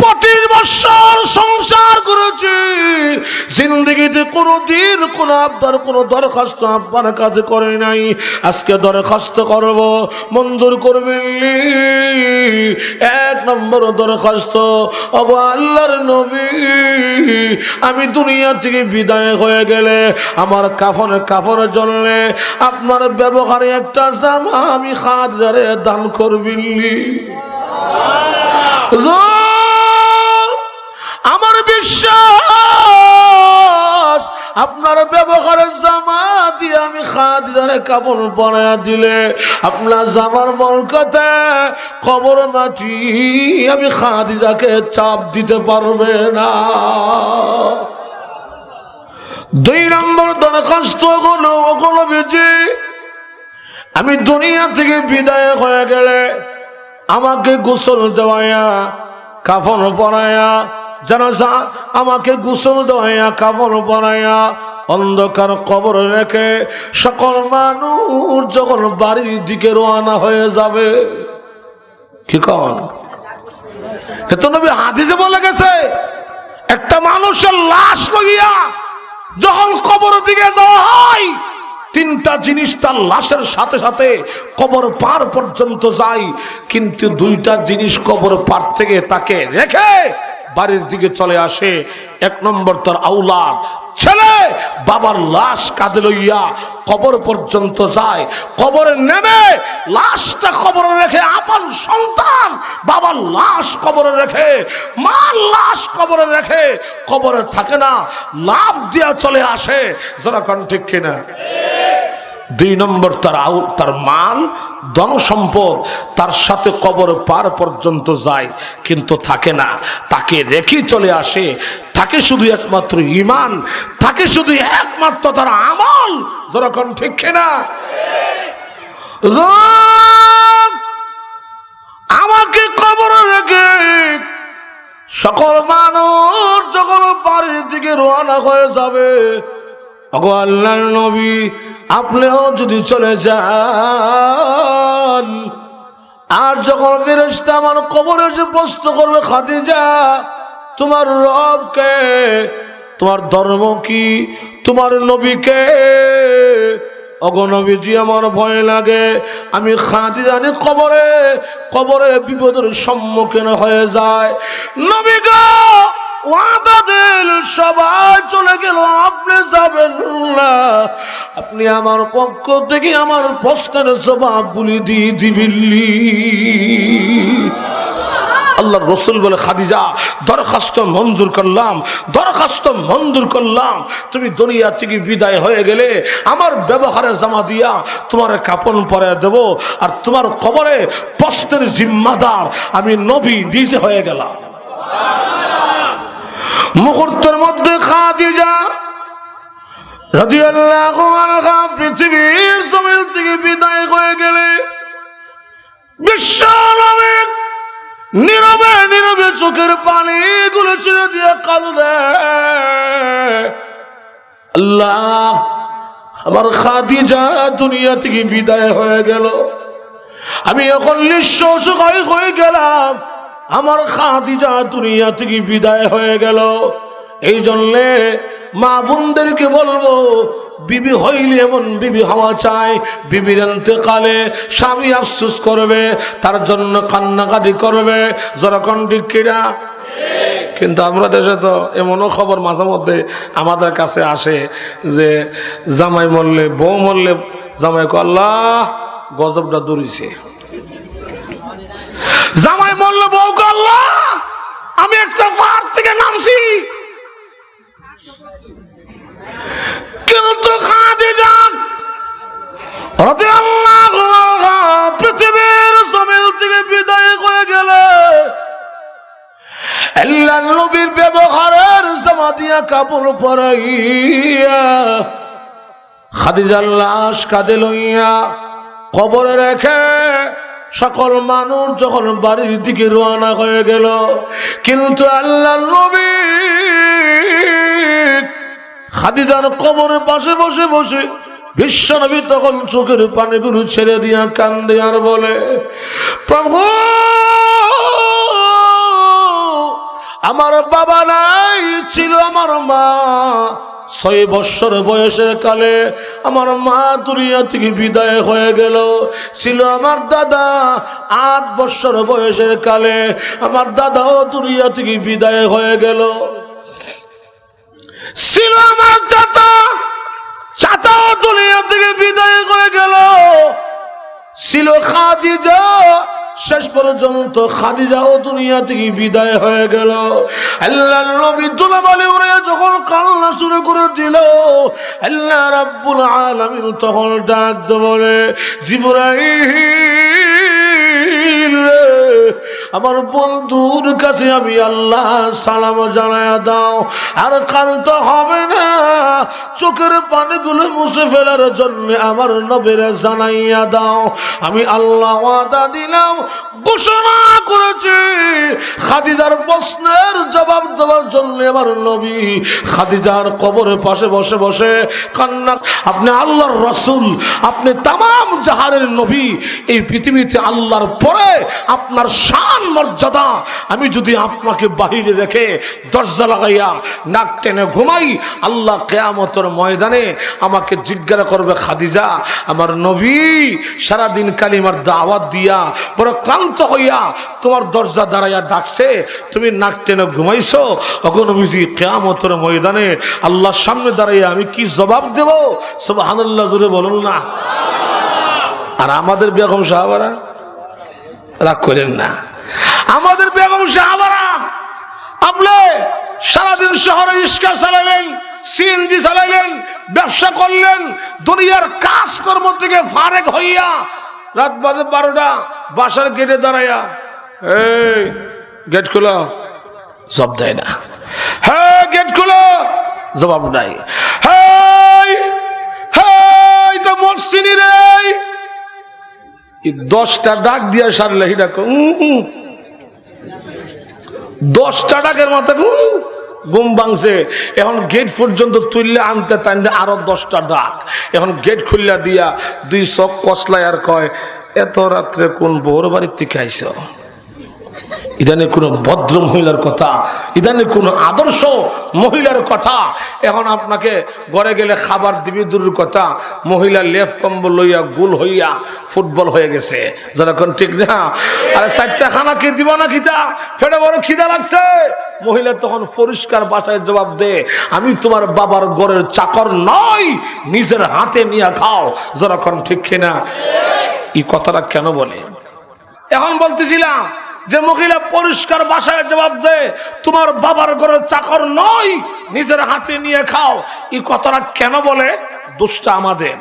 25 বছর সংসার করেছি, জিন্দগিতে কোনোদিন কোনো আবদার, কোনো দরখাস্ত আপনার কাছে করে নাই। আজকে দরখাস্ত করব, মঞ্জুর করবেন? 1 নম্বর দরখাস্ত, ওগো আল্লাহর নবী, আমি দুনিয়া থেকে বিদায় হয়ে গেলে আমার কাফনের জন্য আপনার ব্যবহারে একটা জামা আমি খাদিজারে দান করবেন? বিশ্বাস আপনার ব্যবহারের জামা দিয়ে আমি খাদিজারে কাপড় পরাইয়া দিলে আপনার জামার বরকতে কবর মাটি আমি খাদিজাকে চাপ দিতে পারবে না। 2 নম্বর দরখাস্ত হলো নবীজি, আমি দুনিয়া থেকে বিদায় হয়ে গেলে আমাকে গোসল দেওয়াইয়া কাফন পরাইয়া, জানাজা আমাকে গোসল দেওয়াইয়া কাফন পরাইয়া অন্ধকার কবর রেখে সকল মানুষ যখন বাড়ির দিকে রওনা হয়ে যাবে, কি কন এত নবী হাদিসে বলে গেছে, একটা মানুষের লাশ লইয়া যখন কবরের দিকে যাওয়া হয় 3টা জিনিস তার লাশের সাথে সাথে কবর পার পর্যন্ত যায়, কিন্তু 2টা জিনিস কবর পার থেকে তাকে রেখে বাড়ির দিকে চলে আসে। 1 নম্বর তার আওলাদ, ছেলে বাবার লাশ কাঁধে লইয়া কবর পর্যন্ত যায়, কবরে নেমে লাশটা কবরে রেখে আপন সন্তান বাবার লাশ কবরে রেখে, মার লাশ কবরে রেখে কবরে থাকে না, লাভ দিয়া চলে আসে। যারা কোন ঠিক কিনা? 2 নম্বর তার মাল ধন সম্পদ তার সাথে কবর পার পর্যন্ত যায়, কিন্তু থাকে না, তাকে রেখে চলে আসে। থাকে শুধু একমাত্র ঈমান, থাকে শুধু একমাত্র তার আমল। যখন ঠিক কিনা? আমাকে কবরে রেখে সকল মানুষ যখন বাড়ির দিকে রওনা হয়ে যাবে, ওগো আল্লাহর নবী আপনিও যদি চলে যান, আর যখন ফেরেশতা আমার কবরে যে প্রশ্ন করবে, খাদিজা তোমার রব কে, তোমার ধর্ম কি, তোমার নবী কে? ওগো নবীজি আমার ভয় লাগে, আমি খাদিজানি কবরে বিপদের সম্মুখীন হয়ে যায়। নবী গো ওয়াদা দিল সবাই চলে গেল, আপনি যাবেন না, আপনি আমার পক্ষ থেকে আমার প্রশ্নের জবাবগুলি দিয়ে দিবিল্লি। আল্লাহ রসুল বলে, খাদিজা দরখাস্ত মঞ্জুর করলাম, দরখাস্ত মঞ্জুর করলাম, তুমি দুনিয়া থেকে বিদায় হয়ে গেলে আমার ব্যবহারে জামা দিয়া তোমার কাপন পরে দেব, আর তোমার কবরে প্রশ্নের জিম্মাদার আমি নবী নিজে হয়ে গেলাম। মুহূর্তের মধ্যে খাদিজা রাদিয়াল্লাহু আনহা পৃথিবীর জমিন থেকে বিদায় হয়ে গেলে বিশ্বনবী নীরবে নীরবে চোখের পানি গুলো ছেড়ে দিয়ে কাঁদে, আল্লাহ আমার খাদিজা দুনিয়া থেকে বিদায় হয়ে গেল, আমি এখন নিঃস্ব অসহায় হয়ে গেলাম, আমার খাদিজা দুনিয়া থেকে বিদায় হয়ে গেল। এই জন্যে মা বোনদেরকে বলবো, বিবি হইলে এমন বিবি হওয়া চাই, বিবির ইন্তেকালে স্বামী আফসোস করবে, তার জন্য কান্নাকাটি করবে। যখন ঠিক কিনা? কিন্তু আমরা দেশে তো এমনও খবর মাঝে মধ্যে আমাদের কাছে আসে যে জামাই মরলে, বউ মরলে জামাই কো আল্লাহ গজবটা দূরিছে, জামাই মরলে বউ কো আল্লাহ আমি একটা পাহাড় থেকে নামছি। কিন্তু খাদিজা রাদিয়াল্লাহু আনহা পৃথিবীর জমিন থেকে বিদায় হয়ে গেলে আল্লাহর নবীর ব্যবহারের জামা দিয়া কাপড় পরাইয়া খাদিজার লাশ কাঁধে লইয়া কবরে রেখে সকল মানুষ যখন বাড়ির দিকে রওনা হয়ে গেল, কিন্তু আল্লাহর নবী খাদিজার কবরের পাশে বসে বসে বিশ্বনবী তখন চোখের পানিগুলো ছেড়ে দিয়া কান্দে আর বলে, প্রভু আমার বাবা নাই, ছিল আমার মা, 6 বছর বয়সের কালে আমার মা দুনিয়া থেকে বিদায় হয়ে গেল, ছিল আমার দাদা 8 বছর বয়সের কালে আমার দাদাও দুনিয়া থেকে বিদায় হয়ে গেল, ছিল আমার চাচাও দুনিয়া থেকে বিদায় হয়ে গেল, ছিল খাদিজা শেষ পর্যন্ত খাদিজাও দুনিয়া থেকে বিদায় হয়ে গেল। আল্লাহর নবী দুলাবালি উড়ে যখন কান্না শুরু করে দিল, আল্লাহ রাব্বুল আলামিন তখন ডাক দিয়ে বলে, জিবরাইল আমার বন্ধুর কাছে আমি আল্লাহ সালাম জানায়া দাও, আর কাঁদতে হবে না, চোখের পানিগুলো মুছে ফেলার জন্য আমার নবীরে জানাইয়া দাও। আমি আল্লাহ ওয়াদা দিলাম, ঘোষণা করেছি, খাদিজার প্রশ্নের জবাব দেওয়ার জন্য আমার নবী খাদিজার কবরের পাশে বসে বসে কান্না। আপনি আল্লাহর রাসূল, আপনি তামাম জাহানের নবী, এই পৃথিবীতে আল্লাহর পরে আপনার শান মর্যাদা, আমি যদি আপনাকে বাহিরে রেখে দরজা লাগাইয়া নাক টেনে ঘুমাই, আল্লাহ কিয়ামতের ময়দানে আমাকে জিজ্ঞাসা করবে, খাদিজা আমার নবী সারাদিন কালিমার দাওয়াত দিয়া বড় ক্লান্ত হইয়া তোমার দরজা দাঁড়াইয়া ডাকছে, তুমি নাক টেনে ঘুমাইছো, ওগো নবীজি কিয়ামতের ময়দানে আল্লাহর সামনে দাঁড়াইয়া আমি কি জবাব দেব? সুবহানাল্লাহ, জোরে বলুন না। আর আমাদের বেগম সাহাবারা, রাগ করেন না, আমাদের বেগম সাহাবারা আপনি সারাদিন শহরে রিক্সা চালালেন, সিএনজি চালাইলেন, ব্যবসা করলেন, দুনিয়ার কাজকর্ম থেকে ফারেক হইয়া রাত বাজে 12টা, বাসার গেটে দাঁড়াইয়া, এই গেট খোলো, জবাব দেয় না। হ্যাঁ গেট খোলো, জবাব নাই। হ্যাঁ তো মসজিদে রে 10টা ডাক দিয়া সারলে ডাকো, 10টা ডাকের মাথা ঘুম ভাঙছে। এখন গেট পর্যন্ত তুললে আনতে টানতে আরো 10টা ডাক। এখন গেট খুললা দিয়া 2 চোখ কসলায় আর কয়, এত রাত্রে কোন বউর বাড়ির থেকে আইছ? ইদানে কোন ভদ্র মহিলার কথা, ইদানে কোন আদর্শ মহিলার কথা। এখন আপনাকে ঘরে গেলে খাবার দিবি দূরের কথা, মহিলা লেফ কম্বল লইয়া গুল হইয়া ফুটবল হয়ে গেছে, যখন ঠিক না। আরে 4টা খানা কে দিবা না খিদা, ফেটে বড় খিদা লাগছে। মহিলা তখন পরিষ্কার ভাষায় জবাব দে, আমি তোমার বাবার ঘরের চাকর নই, নিজের হাতে নিয়ে খাও, যখন ঠিক কিনা। এই কথাটা কেন বলে? এখন বলতেছিলাম যে মহিলা পরিষ্কার ভাষায় জবাব দে, তোমার বাবার ঘরের চাকর নই, নিজের হাতে নিয়ে খাও। এই কথাটা কেন বলে? দোষটা আমাদের।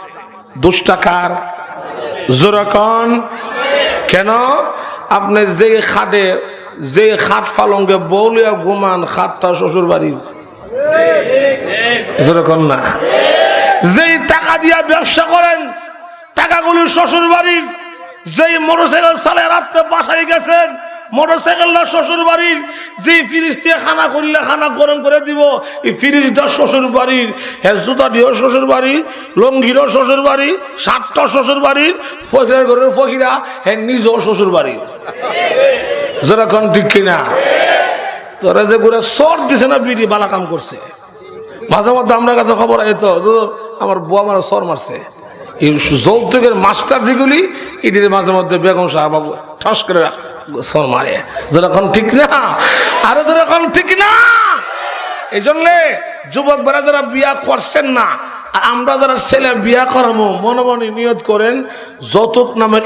দোষটা কার? যেরকম কেন আপনি যে খাট পালঙ্গে বউলিয়া ঘুমান, খাটটা শ্বশুর বাড়ির, যেরকম না। যেই টাকা দিয়া ব্যবসা করেন, টাকাগুলি শ্বশুর বাড়ির। যেই মোটরসাইকেল চালায় রাত্রে বাসায় গেছেন, মোটরসাইকেলটা শ্বশুর বাড়ির। যে ফ্রিজ দিয়ে খানা করলে খানা গরম করে দিব, এই ফ্রিজটা শ্বশুর বাড়ির। হ্যাঁ জুতাটিও শ্বশুর বাড়ির, লঙ্গিরও শ্বশুর বাড়ির, শার্টটা শ্বশুর বাড়ির, ফকিরের ঘরের ফকিরা হ্যাঁ নিজেও শ্বশুর বাড়ির। যেরকম ঠিক কিনা? তোরা যে ঘুরে সর দিছে না, বিড়ি বালা কাম করছে। মাঝে মধ্যে আমরা কাছে খবর এত, আমার বউ আমার সর মারছে। এই যৌতুকের মাস্টার যেগুলি, এটির মাঝে মধ্যে বেগম সাহেব ঠাস করে সর মারে। যেরকম ঠিক না? আরো যেরকম ঠিক না। এই জন্যে যুবক বেড়া যারা বিয়া করছেন না, আর আমরা যারা ছেলে বিয়া করাবো, মনে মনে নিয়ত করেন, যৌতুক নামের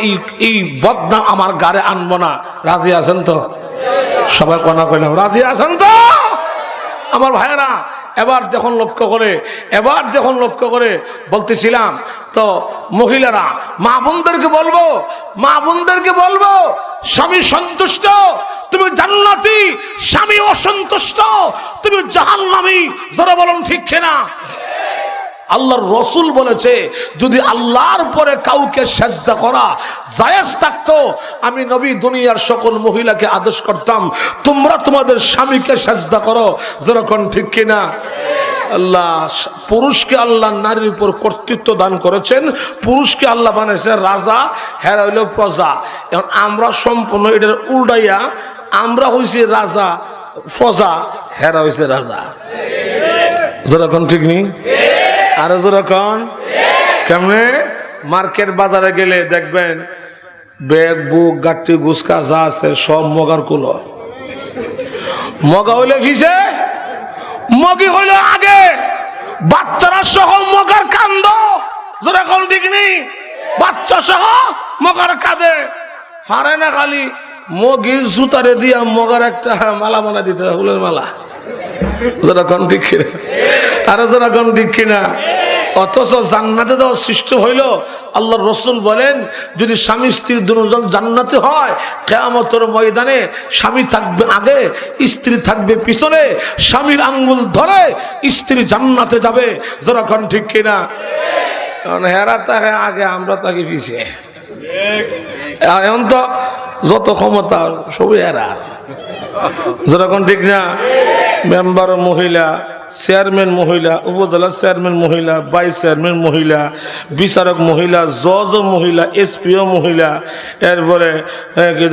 এই বদনাম আমার গাড়ে আনবো না। রাজি আছেন তো? সবাই কনা কইলাম, রাজি আছেন তো আমার ভাইয়েরা? এবার যখন লক্ষ্য করে বলতেছিলাম, তো মহিলারা মা বোনদেরকে বলবো, স্বামী সন্তুষ্ট তুমি জান্নাতি, স্বামী অসন্তুষ্ট তুমি জাহান্নামী। যারা বলেন ঠিক কিনা? আল্লাহর রাসূল বলেছে, যদি আল্লাহর পরে কাউকে সিজদা করা জায়েজ থাকতো, আমি নবী দুনিয়ার সকল মহিলাকে আদেশ করতাম, তোমরা তোমাদের স্বামীকে সিজদা করো। যেরকম ঠিক কিনা? আল্লাহ পুরুষকে আল্লাহ নারীর উপর কর্তৃত্ব দান করেছেন, পুরুষকে আল্লাহ বানাইছে রাজা, হেরা হইল প্রজা। এখন আমরা সম্পূর্ণ এটার উল্টাইয়া, আমরা হইছি রাজা প্রজা, হেরা হইছে রাজা। যেরকম ঠিক নেই? আরো যেরকম কেমনে? মার্কেট বাজারে গেলে দেখবেন ব্যাগ বুক গাঠি গুসকা যা আছে সব মগার কুলো। মগা হইলে কিসে? মগি হইল আগে, বাচ্চারা সহ মগার কান্দ। যেরকম ঠিক নেই? বাচ্চা সহ মগার কাঁদে। পারে না খালি মগির জুতারে দিয়া মগার একটা মালা বানা দিতে হবে, ফুলের মালা। যারা কোন ঠিক কিনা, আরো যারা কোন ঠিক কিনা। অথচ জান্নাতে যাওয়ার সৃষ্টি হইল, আল্লাহর রাসূল বলেন যদি স্বামী স্ত্রী দুজন জান্নাতে হয়, কিয়ামতের ময়দানে স্বামী থাকবে আগে, স্ত্রী থাকবে পিছনে, স্বামীর আঙ্গুল ধরে স্ত্রী জান্নাতে যাবে। যারা কোন ঠিক কিনা। কারণ হেরা থাকে আগে, আমরা থাকি পিছিয়ে। এখন তো যত ক্ষমতা সবই এরা। যেরকম ঠিক না, মেম্বার মহিলা, চেয়ারম্যান মহিলা, উপজেলা চেয়ারম্যান মহিলা, ভাইস চেয়ারম্যান মহিলা, বিচারক মহিলা, জজ মহিলা, এসপিও মহিলা, এরপরে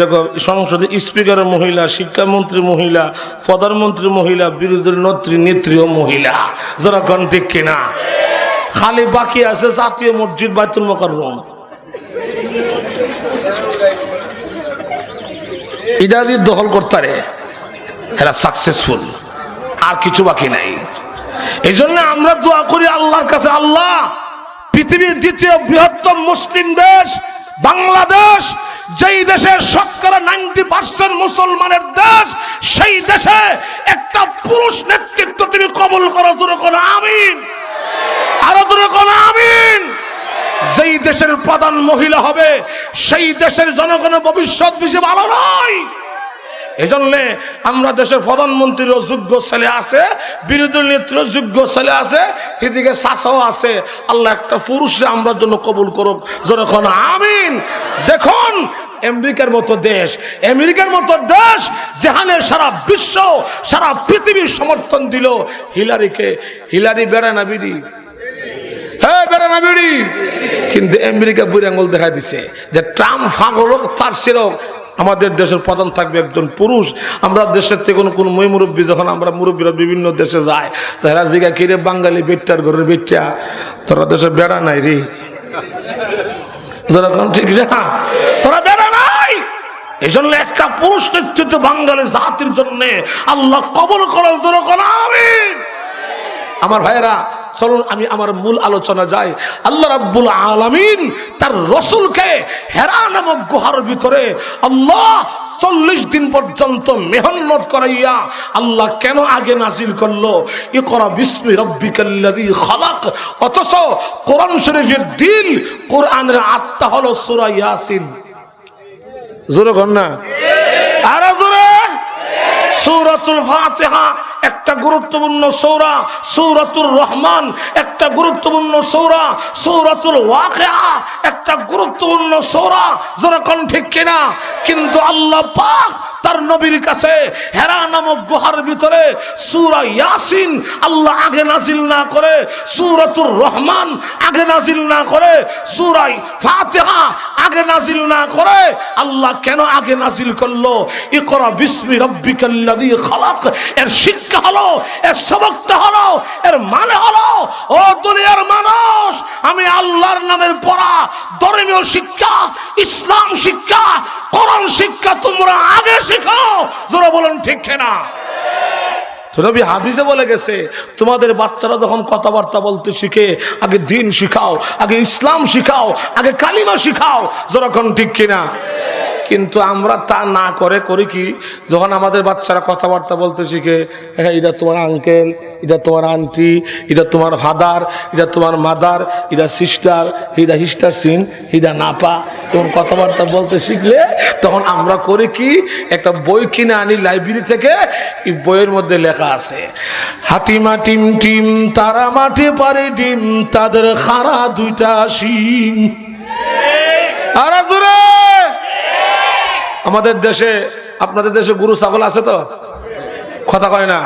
দেখো সংসদে স্পিকার মহিলা, শিক্ষামন্ত্রী মহিলা, প্রধানমন্ত্রী মহিলা, বিরোধী নেত্রীও মহিলা। যেরকম ঠিক কিনা। খালি বাকি আছে জাতীয় মসজিদ বাইতুল মুকাররম, এটা যদি দখল করতারে এরা সাকসেসফুল, আর কিছু বাকি নাই। এই জন্য আমরা দোয়া করি আল্লাহর কাছে, আল্লাহ পৃথিবীর দ্বিতীয় বৃহত্তম মুসলিম দেশ বাংলাদেশ, যেই দেশের শতকরা 90% মুসলমানের দেশ, সেই দেশে একটা পুরুষ নেতৃত্ব তুমি কবুল করো। জোরে করো আমিন, আরো জোরে করো আমিন। যেই দেশের প্রধান মহিলা হবে, সেই দেশের জনগণের ভবিষ্যৎ বেশি ভালো নয়। এই জন্য আমরা দেশের প্রধানমন্ত্রীরও যোগ্য ছেলে আছে, বিরোধী নেত্রীর যোগ্য ছেলে আছে, এদিকে শাসাও আছে। আল্লাহ একটা পুরুষরে আমরা জন্য কবুল করুক। যখন আমিন। দেখুন আমেরিকার মতো দেশ, আমেরিকার মতো দেশ যেখানে সারা বিশ্ব সারা পৃথিবীর সমর্থন দিল হিলারিকে। হিলারি বেড়া না বিড়ি, হ্যাঁ বেড়া না বিড়ি, কিন্তু আমেরিকা বুড়ি আঙুল দেখা দিছে যে ট্রাম্প ফাগল হোক তার সেরক আমাদের দেশের প্রধান থাকবে একজন পুরুষ। আমরা দেশের থেকে কোনো মই মুরব্বী, যখন আমরা মুরব্বীরা বিভিন্ন দেশে যায়, তারা জিজ্ঞাসা কিরে বাঙালি বেটার ঘরের বেটা, তোরা দেশে বেড়া নাই রে, ঠিক না, তোরা বেড়া নাই। এই জন্য একটা পুরুষ নেতৃত্ব বাঙালি জাতির জন্য আল্লাহ কবুল করার জন্য আমিন। আমার ভাইয়েরা চলুন আমি আমার মূল আলোচনা যাই। আল্লাহ রাব্বুল আলামিন তার রাসূলকে হেরা নামক গুহার ভিতরে আল্লাহ 40 দিন পর্যন্ত মেহনত করাইয়া আল্লাহ কেন আগে নাজিল করলো ইকরা বিসমি রাব্বিকাল্লাযী খালাক। অথচ কোরআন শরীফের দিল, কোরআনের আত্মা হলো সূরা ইয়াসিন। জোরে বল না, আরো জোরে। সূরাতুল ফাতিহা একটা গুরুত্বপূর্ণ সূরা, সূরাতুর রহমান একটা গুরুত্বপূর্ণ সূরা, সূরাতুল ওয়াকিয়া একটা গুরুত্বপূর্ণ সূরা। যেরকম ঠিক কিনা। কিন্তু আল্লাহ পাক তার নবীর কাছে হেরা নামক গুহার ভিতরে সূরা ইয়াসিন আল্লাহ আগে নাজিল না করে, সূরাতুর রহমান আগে নাজিল না করে, সূরা ফাতিহা আগে নাজিল না করে আল্লাহ কেন আগে নাজিল করলো ইকরা বিসমি রাব্বিকাল্লাযী খালাক। এর শিক্ষা হলো, এর সবকটা হলো, এর মানে হলো ও দুনিয়ার মানুষ, আমি আল্লাহর নামের পড়া ধর্মীয় শিক্ষা, ইসলাম শিক্ষা, কোরআন শিক্ষা তোমরা আগে শিখো। যারা বলেন ঠিক কিনা। নবী হাদিসে বলে গেছে তোমাদের বাচ্চারা যখন কথাবার্তা বলতে শিখে আগে দিন শিখাও, আগে ইসলাম শিখাও, আগে কালিমা শিখাও। যেরকম ঠিক কিনা। কিন্তু আমরা তা না করে করি কি, যখন আমাদের বাচ্চারা কথাবার্তা বলতে শিখে, হ্যাঁ এটা তোমার আঙ্কেল, এটা তোমার আন্টি, এটা তোমার ফাদার, এটা তোমার মাদার, এটা সিস্টার, এটা হিস্টার সিন, এটা নাপা, তখন কথাবার্তা বলতে শিখলে তখন আমরা করি কি, একটা বই কিনে আনি লাইব্রেরি থেকে। এই বইয়ের মধ্যে লেখা আছে হাতিমা টিম টিম তারা মাঠে পারে ডিম, তাদের খাড়া দুইটা শিং। আর আমাদের দেশে, আপনাদের দেশে গরু ছাগল আছে তো? কথা কয় না,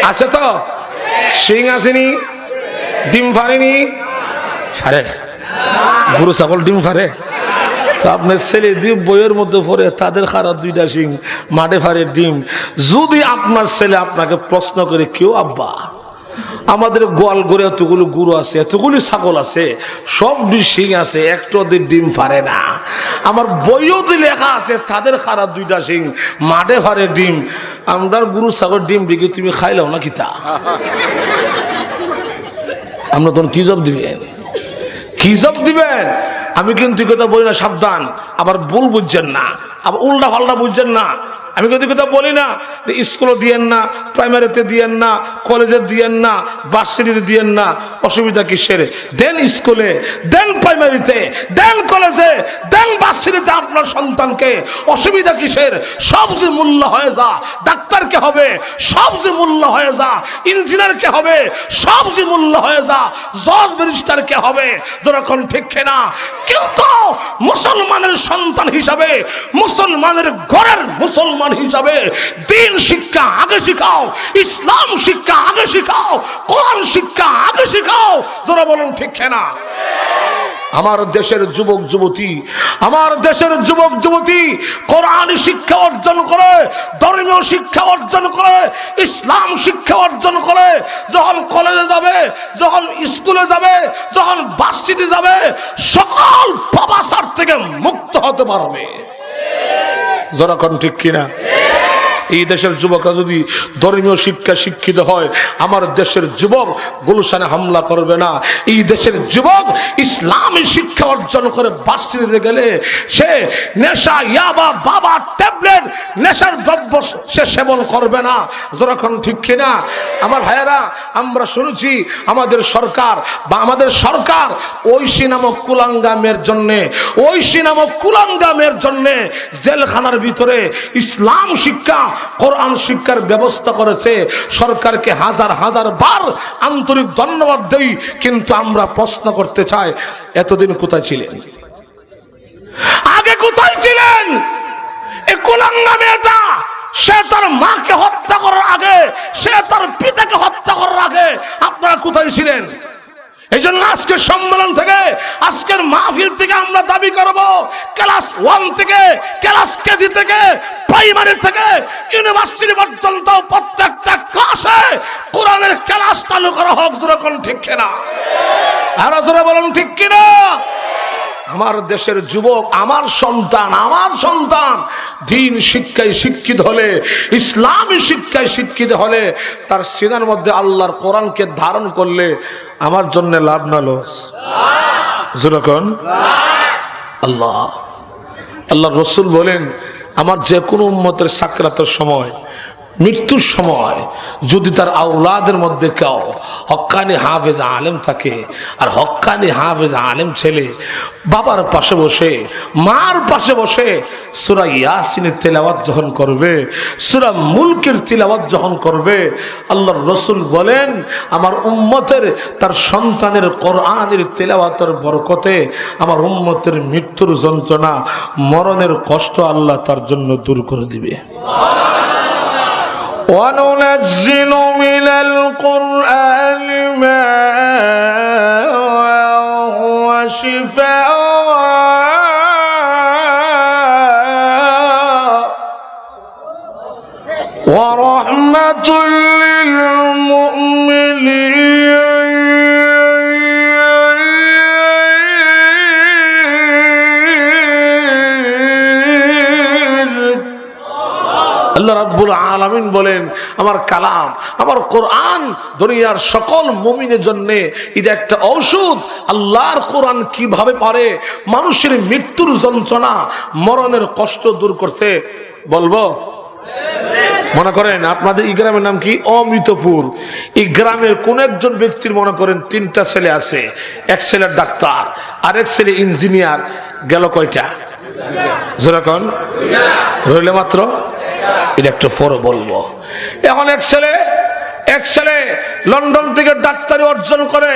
আছে তো? শিং আসেনি, ডিম ফারেনি, ফারে গরু ছাগল ডিম ফারে। তো আপনার ছেলে দিয়ে বইয়ের মধ্যে পড়ে তাদের খারাপ দুইটা শিং, মাঠে ফারে ডিম। যদি আপনার ছেলে আপনাকে প্রশ্ন করে কেউ আব্বা আমাদের গোয়াল গড়ে এতগুলো গরু আছে, এতগুলি ছাগল আছে, সব শিং আছে, একটু ওদের ডিম ফারে না, আমার বইও যে লেখা আছে তাদের খারাপ দুইটা শিং, মাঠে ফারে ডিম, আমরা গরু ছাগল ডিম দিকে তুমি খাইলাও না কিতা? আমরা তখন কি জব দিবেন? কি জব দিবেন? আমি কিন্তু কথা বলি না, সাবধান, আবার ভুল বুঝছেন না, আবার উল্টা পাল্টা বুঝছেন না। আমি কিন্তু কথা বলি না যে স্কুলে দিয়েন না, প্রাইমারিতে দিয়েন না, কলেজে দিয়েন না, ভার্সিটিতে দিয়েন না, অসুবিধা কিসের? দেন স্কুলে, দেন প্রাইমারিতে, দেন কলেজে, দেন ভার্সিটিতে আপনার সন্তানকে, অসুবিধা কিসের? সব যে মূল্য হয়ে যা, ডাক্তার কে হবে, সব যে মূল্য হয়ে যা, ইঞ্জিনিয়ার কে হবে, সব যে মূল্য হয়ে যা, জজ ব্যারিস্টার কে হবে, যখন ঠিক না। কিন্তু মুসলমানের সন্তান হিসাবে, মুসলমানের ঘরের মুসলমান হিসাবে দিন শিক্ষা আগে শিখাও, ইসলাম শিক্ষা আগে শিখাও, কোরআন শিক্ষা আগে শিখাও। যারা বলেন ঠিক না। আমার দেশের যুবক যুবতী, আমার দেশের যুবক যুবতী কোরআন শিক্ষা অর্জন করে, ধর্মীয় শিক্ষা অর্জন করে, ইসলাম শিক্ষা অর্জন করে, যখন কলেজে যাবে, যখন স্কুলে যাবে, যখন ভার্সিটি যাবে, সকল পাপাচার থেকে মুক্ত হতে পারবে। যারা কোন ঠিক কিনা? এই দেশের যুবকরা যদি ধর্মীয় শিক্ষা শিক্ষিত হয়, আমার দেশের যুবক গুলশানে হামলা করবে না। এই দেশের যুবক ইসলামী শিক্ষা অর্জন করে ভার্সিটিতে গেলে সে নেশা, ইয়াবা, বাবা, ট্যাবলেট, নেশার দ্রব্য সে সেবন করবে না। যখন ঠিক কিনা? আমার ভাইয়েরা, আমরা শুনেছি আমাদের সরকার বা আমাদের সরকার ঐশী নামক কুলাঙ্গামের জন্যে, ঐশী নামক কুলাঙ্গামের জন্যে জেলখানার ভিতরে ইসলাম শিক্ষা, কোরআন শিক্ষার ব্যবস্থা করেছে। সরকারকে হাজার হাজার বার আন্তরিক ধন্যবাদ দেই। কিন্তু আমরা প্রশ্ন করতে চাই, এতদিন কোথায় ছিলেন? আগে কোথায় ছিলেন? এই কুলাঙ্গা মেয়েটা, সে তার মাকে হত্যা করার আগে, সে তার পিতাকে হত্যা করার আগে আপনারা কোথায় ছিলেন? এই জন্য আজকের সম্মেলন থেকে, আজকের মাহফিল থেকে আমরা দাবি করব, ক্লাস 1 থেকে, ক্লাস কেজি থেকে, প্রাইমারি থেকে ইউনিভার্সিটি পর্যন্ত প্রত্যেকটা ক্লাসে কোরআনের ক্লাস চালু করা হোক। যেরকম ঠিক কিনা? আরো জোরে বলুন ঠিক কিনা? আমার দেশের যুবক, আমার সন্তান দ্বীন শিক্ষায় শিক্ষিত হলে, ইসলামী শিক্ষায় শিক্ষিত হলে, তার সিনার মধ্যে আল্লাহর কোরআনকে ধারণ করলে আমার জন্য লাভ না লস? যেরকম আল্লাহ রসুল বলেন, আমার যে কোনো উম্মতের সাকরাতের সময়, মৃত্যুর সময় যদি তার আওলাদের মধ্যে কেউ হক্কানি হাফেজ আলেম থাকে, আর হক্কানি হাফেজ আলেম ছেলে বাবার পাশে বসে, মার পাশে বসে সূরা ইয়াসিনের তেলাওয়াত যখন করবে, সূরা মুলকের তেলাওয়াত যখন করবে, আল্লাহর রাসূল বলেন, আমার উম্মতের তার সন্তানের কোরআনের তেলাওয়াতের বরকতে আমার উম্মতের মৃত্যুর যন্ত্রণা, মরণের কষ্ট আল্লাহ তার জন্য দূর করে দিবে। وننزل من القرآن ما هو شفاء ورحمة للمؤمنين আল্লাহ রাব্বুল আলামিন বলেন, আমার কালাম, আমার কোরআন দুনিয়ার সকল মুমিনের জন্য এটা একটা ঔষধ। আল্লাহর কোরআন কিভাবে পারে মানুষের মৃত্যুর যন্ত্রণা, মরণের কষ্ট দূর করতে, বলবো? মনে করেন আপনাদের এই গ্রামের নাম কি? অমৃতপুর। এই গ্রামের কোন একজন ব্যক্তির মনে করেন 3টা ছেলে আছে, এক ছেলে ডাক্তার, আরেক ছেলে ইঞ্জিনিয়ার, গেল কয়টা? যেরকম রইলে মাত্র এটা একটা ফরো বলবো। এখন এক ছেলে লন্ডন থেকে ডাক্তারি অর্জন করে,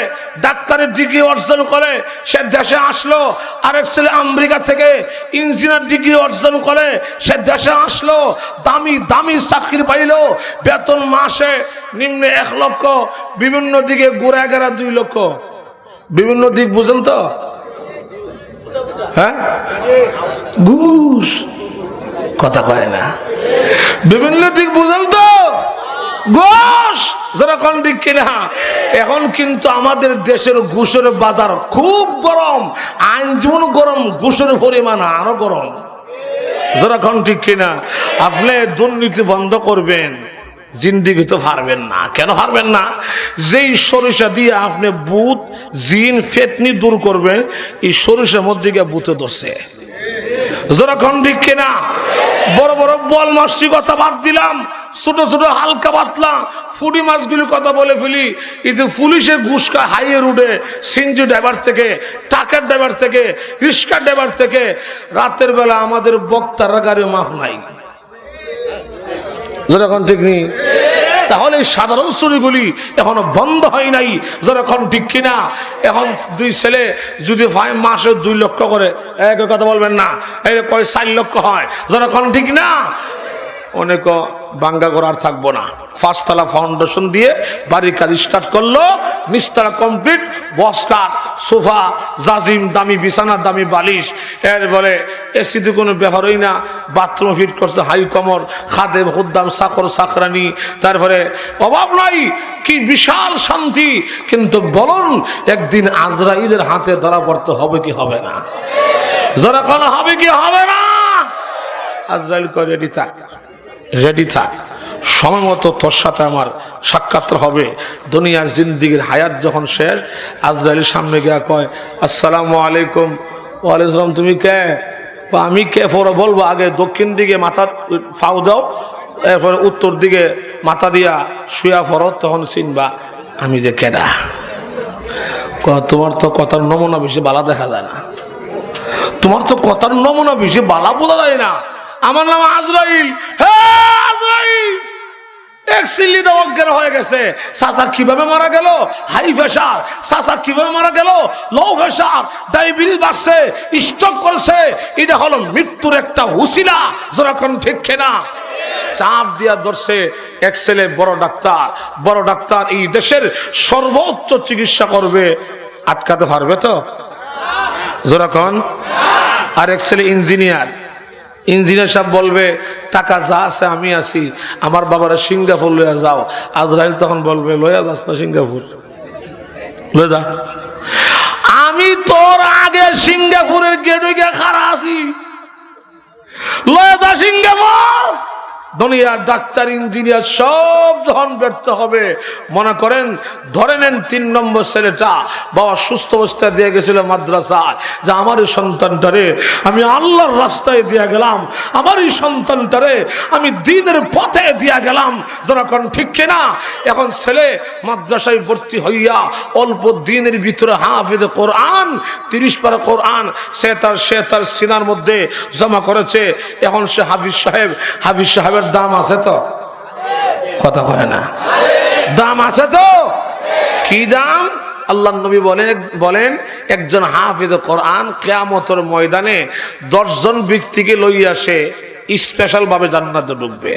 ডাক্তারের ডিগ্রি অর্জন করে, সে দেশে আসলো। আরেক ছেলে আমেরিকা থেকে ইঞ্জিনিয়ার ডিগ্রি অর্জন করে, সে দেশে আসলো, দামি দামি চাকরি পাইলো, বেতন মাসে নিম্নে 1 লক্ষ, বিভিন্ন দিকে ঘুরে গেরা 2 লক্ষ। বিভিন্ন দিক বুঝেন তো? হ্যাঁ, ঘুষ কথা কয় না, বিভিন্ন দিক বুঝেন তো? ঘুষ যারা কোন দিক কিনা। এখন কিন্তু আমাদের দেশের ঘুষের বাজার খুব গরম, আইন যেমন গরম, ঘুষের পরিমাণ আরো গরম। যারা কোন ঠিক কিনা। আপনি দুর্নীতি বন্ধ করবেন, জিন্দিগি তো পারবেন না। কেন পারবেন না? যেই সরিষা দিয়ে আপনি ভূত জিন ফেতনি দূর করবেন, এই সরিষার মধ্যে গিয়ে ভূতে ধরছে। যেরকম ঠিক কিনা? বড় বড় বল মাছটির কথা বাদ দিলাম, ছোট ছোট হালকা পাতলা ফুডি মাছগুলির কথা বলে ফেলি। কিন্তু পুলিশের ঘুষকা হাইয়ে রুডে সিনজি ড্রাইভার থেকে, ট্রাকের ড্রাইভার থেকে, রিক্সা ড্রাইভার থেকে রাতের বেলা আমাদের বক্তারা গাড়ি মাফ নাই। যেরকম ঠিক নেই? তাহলে সাধারণ চুরিগুলি এখনো বন্ধ হয় নাই। যেরকম ঠিক কিনা? এখন দুই ছেলে যদি মাসে 2 লক্ষ করে, এক কথা বলবেন না, এই কয় 4 লক্ষ হয়। যেরকম ঠিক না? অনেক বাঙ্গা ঘর আর থাকবো না। 5 তলা ফাউন্ডেশন দিয়ে বাড়ির কাজ স্টার্ট করলো, নিচতলা কমপ্লিট, বস্কার সোফা, জাজিম, দামি বিছানা, দামি বালিশ, এর বলে এসি তো কোনো ব্যাপারই না। বাথরুম ফিট করছে হাই কমর, খাদে হুদ্দাম চাকর চাকরানি, তারপরে অভাব নাই। কি বিশাল শান্তি। কিন্তু বলুন, একদিন আজরাইলের হাতে ধরা পড়তে হবে কি হবে না? যারা কোন হবে কি হবে না? আজরাইল কয় রেডি থাক, রেডি থাক, সময় মতো তোর সাথে আমার সাক্ষাৎ হবে। দুনিয়ার জিন্দিগির হায়াত যখন শেষ, আজরাইলের সামনে গিয়া কয়, আসসালামু আলাইকুম। ওয়ালাইকুম আসসালাম। তুমি কে? আমি কে পরে বলবো, আগে দক্ষিণ দিকে মাথা ফাও দাও, এরপরে উত্তর দিকে মাথা দিয়া শুয়া পড়ো, তখন চিনবা আমি যে কেডা। তোমার তো কথার নমুনা বেশি বালা দেখা যায় না, তোমার তো কথার নমুনা বেশি বালা বোঝা যায় না। আমার নাম আজরাইল। হ্যাঁ আজরাইল। এক সিলিটা অজ্ঞান হয়ে গেছে। চাচা কিভাবে মারা গেল? High pressure. চাচা কিভাবে মারা গেল? লো প্রেসার, ডায়াবেটিস বাড়ছে, স্ট্রোক করছে। এটা হলো মৃত্যুর একটা হুসিলা। যেরকম ঠিক কিনা? চাপ দিয়া ধরছে। এক ছেলে বড় ডাক্তার, বড় ডাক্তার এই দেশের সর্বোচ্চ চিকিৎসা করবে, আটকাতে পারবে তো? যেরকম আর এক ছেলে ইঞ্জিনিয়ার, ইঞ্জিনিয়ার সাহেব বলবে টাকা যা আছে আমি আছি, আমার বাবারা সিঙ্গাপুর লইয়া যাও। আজরাইল তখন বলবে লইয়া যাস না সিঙ্গাপুর, লয়ে যা। আমি তোর আগে সিঙ্গাপুরের গেটে গিয়ে খাড়া আছি, লয়ে যা সিঙ্গাপুর। দুনিয়ার ডাক্তার ইঞ্জিনিয়ার সব যখন ব্যর্থ হবে, মনে করেন ধরে নেন 3 নম্বর ছেলেটা বাবা সুস্থ অবস্থায় দিয়ে গেছিল মাদ্রাসায়, যে আমার এই সন্তানটারে আমি আল্লাহর রাস্তায় দিয়া গেলাম, আমার এই সন্তানটারে আমি দ্বীনের পথে দিয়া গেলাম। যখন ঠিক কিনা? এখন ছেলে মাদ্রাসায় ভর্তি হইয়া অল্প দিনের ভিতরে হাফেজ কোরআন, 30 পারা কোরআন সে তার সিনার মধ্যে জমা করেছে। এখন সে হাফিজ সাহেব। হাফিজ সাহেবের দাম আছে তো? কথা কয় না। দাম আছে তো? কি দাম? আল্লাহ নবী বলেন একজন হাফেজ কোরআন কিয়ামতের ময়দানে 10 জন ব্যক্তিকে লইয়া সে স্পেশাল ভাবে জান্নাতে ঢুকবে।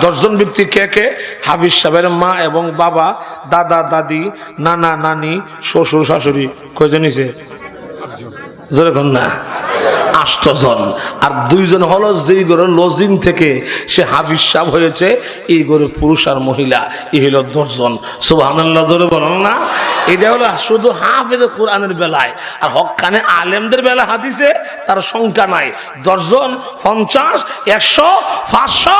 10 জন ব্যক্তি কে কে? হাফিজ সাহেবের মা এবং বাবা, দাদা দাদি, নানা নানি, শ্বশুর শাশুড়ি। কয়জন নিছে? যেরকম না 8 জন। আর 2 জন হলো যেই ঘরে লজিং থেকে সে হাফিজ সাহেব হয়েছে, এই ঘরে পুরুষ আর মহিলা, এই হলো 10 জন। সুবহানাল্লাহ জোরে বলেন না। এটা হলো শুধু হাফেজ কোরআনের বেলায়। আর হক্কানে আলেমদের বেলা হাদিসে তার সংখ্যা নাই। 10 জন, 50, 100, 500,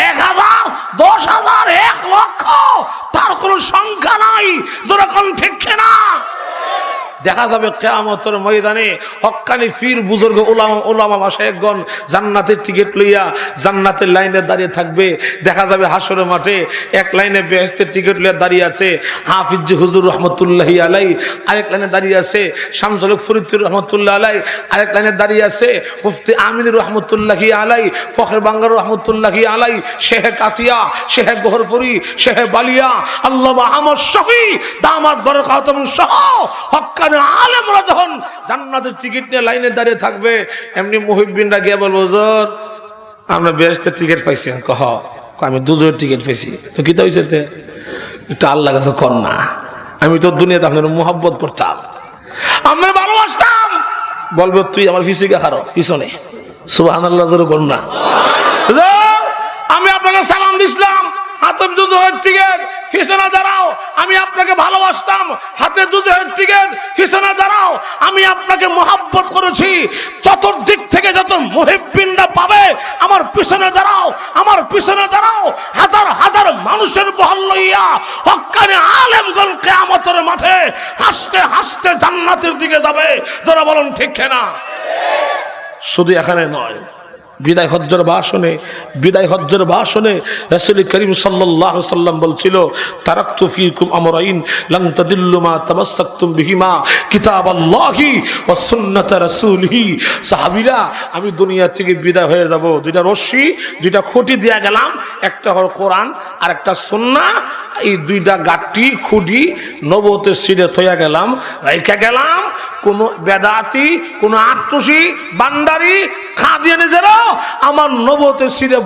1000, 10,000, 1 লক্ষ, তার কোনো সংখ্যা নাই। যেরকম ঠিক না? দেখা যাবে কিয়ামতের ময়দানে হক্কানি পীর বুজুর্গ উলামা মাশায়েখগণ জান্নাতের টিকিট লইয়া জান্নাতের লাইনে দাঁড়িয়ে থাকবে। দেখা যাবে হাসরের মাঠে এক লাইনে বেহেশতের টিকিট লইয়া দাঁড়িয়ে আছে হাফিজ হুজুর রহমতুল্লাহি আলাই, আরেক লাইনে দাঁড়িয়ে আছে শামসুল হক ফরিদপুর রহমতুল্লাহ আলাই, আরেক লাইনে দাঁড়িয়ে আছে মুফতি আমিন রহমতুল্লাহি আলাই, ফখর বাঙ্গার রহমতুল্লাহি আলাই, শেখ কাতিয়া, শেখ গোহরপুরি, শেখ বালিয়া, আল্লামা আহমদ শফি দামাত বরকাতুহুম সহ হক্কানি আলেমরা যখন জান্নাতের টিকিট নিয়ে লাইনে দাঁড়িয়ে থাকবে, এমনি মুহিব্বিনরা গিয়ে বলবো হুজুর আমরা বেহেশতের টিকিট পাইছি। কহ আমি দুজনের টিকিট পাইছি। তো কি হয়েছে? একটু আল্লাহ কাছে কর না, আমি তো দুনিয়াতে আপনার মোহাব্বত করতাম, আমরা ভালোবাসতাম। বলবো তুই আমার ফিসিকে খারো পিছনে। সুবহানাল্লাহ জোরে বল না। আমি আপনাকে সালাম দিছিলাম, হাত হাতে যুদ্ধের টিকেট, পিছনে দাঁড়াও, আমি আপনাকে ভালোবাসতাম। হাতে যুদ্ধের টিকেট, পিছনে দাঁড়াও, আমি আপনাকে মহব্বত করেছি। চতুর্দিক থেকে যত মুহিব্বিনরা পাবে, আমার পিছনে দাঁড়াও, আমার পিছনে দাঁড়াও। হাজার হাজার মানুষের বহল লইয়া হক্কানি আলেমগণ কিয়ামতের মাঠে হাসতে হাসতে জান্নাতের দিকে যাবে। যারা বলেন ঠিক কিনা? শুধু এখানে নয়, বিদায় হজ্জের ভাষণে রাসূল করিম সাল্লাল্লাহু আলাইহি সাল্লাম বলছিল, তারাকতু ফীকুম আমরাইন লান তাদিল্লু মা তামাসসাকতুম বিহিমা কিতাবাল্লাহি ওয়া সুন্নাত রাসূলিহি। সাহাবীরা, আমি দুনিয়া থেকে বিদায় হয়ে যাব, দুইটা রশি, দুইটা খুঁটি দিয়া গেলাম, একটা হলো কোরআন আর একটা সুন্নাহ। এই দুইটা গাঁটি খুঁটি নবুয়তের সিরে থইয়া গেলাম, রাইখা গেলাম। কোন বেদাতি, কোন আত্মসী বান্দারি খাদিয়ানিদেরও আমার নবুয়তের সিরে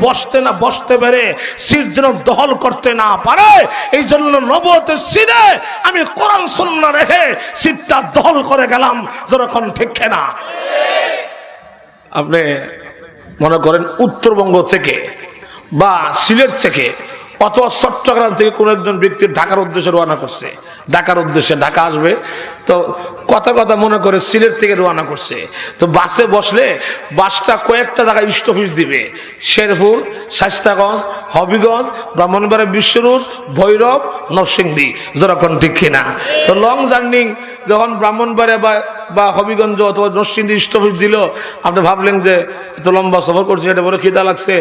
বসতে পারে, সির যেন দখল করতে না পারে। এই জন্য নবুয়তের সিরে আমি কোরআন সুন্নাহ রেখে সিরটা দখল করে গেলাম। যখন ঠিক না, আপনি মনে করেন উত্তরবঙ্গ থেকে বা সিলেট থেকে অথবা চট্টগ্রাম থেকে কোন একজন ব্যক্তি ঢাকার উদ্দেশ্যে রওনা করছে, ঢাকা আসবে, তো কথা মনে করে সিলেট থেকে রওনা করছে। তো বাসে বসলে বাসটা কয়েকটা জায়গায় স্টপেজ দিবে, শেরপুর, শায়েস্তাগঞ্জ, হবিগঞ্জ, ব্রাহ্মণবাড়িয়া, বিশ্বরোড, ভৈরব, নরসিংদী। যেরকম ঠিক কিনা? তো লং জার্নি যখন ব্রাহ্মণবাড়িয়া বা হবিগঞ্জ অথবা নরসিংদী স্টপেজ দিল, আপনি ভাবলেন যে এত লম্বা সফর করছি, এটা বলে খিদা লাগছে,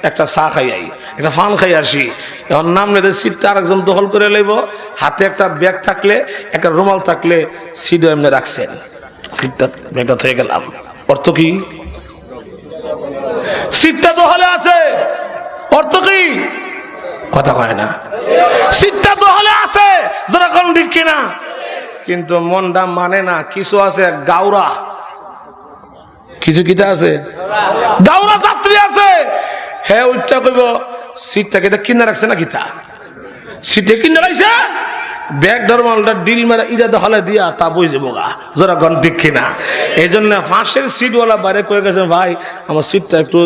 একটা চা খাই আই, একটা ফান খাই আসি। এখন নাম নেই, সিটটা আরেকজন দখল করে লইব। হাতে একটা ব্যাগ থাকলে, একটা রুমাল থাকলে সিটও এমনি রাখছেন, সিটটা ব্যাগটা থেকে গেলাম। অর্থ কি? সিটটা দখলে আছে, অর্থ কি? কথা কয় না। সিটটা দখলে আছে, যেরকম ঠিক কিনা? কিন্তু মনটা মানে না। কিছু আছে গাউরা, কিছু কিতা আছে গাউরা যাত্রী আছে, হ্যাঁ ওইটা কইব সিটটা কেটে কিনে রাখছে না, কিতা সিটে কিনে রাখছে, ব্যাগ ধর্মালটা ডিল মেরা ইরা দখলে দিয়া তা বুঝে বোগা। যারা গণ ঠিক কিনা? এই জন্য ফাঁসের সিটওয়ালা বাইরে কয়ে গেছে, ভাই আমার সিটটা একটু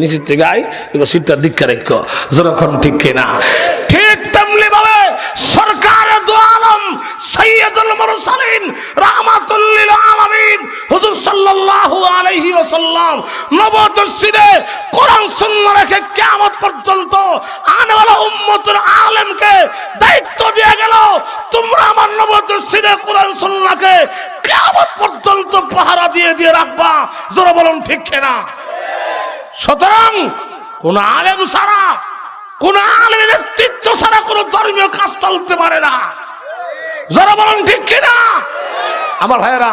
নিচের থেকে আই, এবার সিটটা দীক্ষা রেখ। যারা গণ ঠিক কিনা? ঠিক তেমনি ভাবে সরকারে দু আলম সাইয়্যিদুল মুরসালিন রাহমাতুল লিল আলামিন হুজুর সাল্লাল্লাহু আলাইহি ওয়াসাল্লাম নবুয়তের সিরে কোরআন সুন্নাহ রেখে কিয়ামত পর্যন্ত আনেওয়ালা উম্মতের আলেমকে দায়িত্ব দিয়ে গেল, তোমরা আমার নবুয়তের সিরে কোরআন সুন্নাহকে কিয়ামত পর্যন্ত পাহারা দিয়ে রাখবা। যারা বলেন ঠিক কিনা? সুতরাং কোন আলেম ছাড়া, কোন আলেমের নেতৃত্ব ছাড়া কোন ধর্মীয় কাজ চলতে পারে না। যারা বলেন ঠিক কিনা? আমার ভাইয়েরা,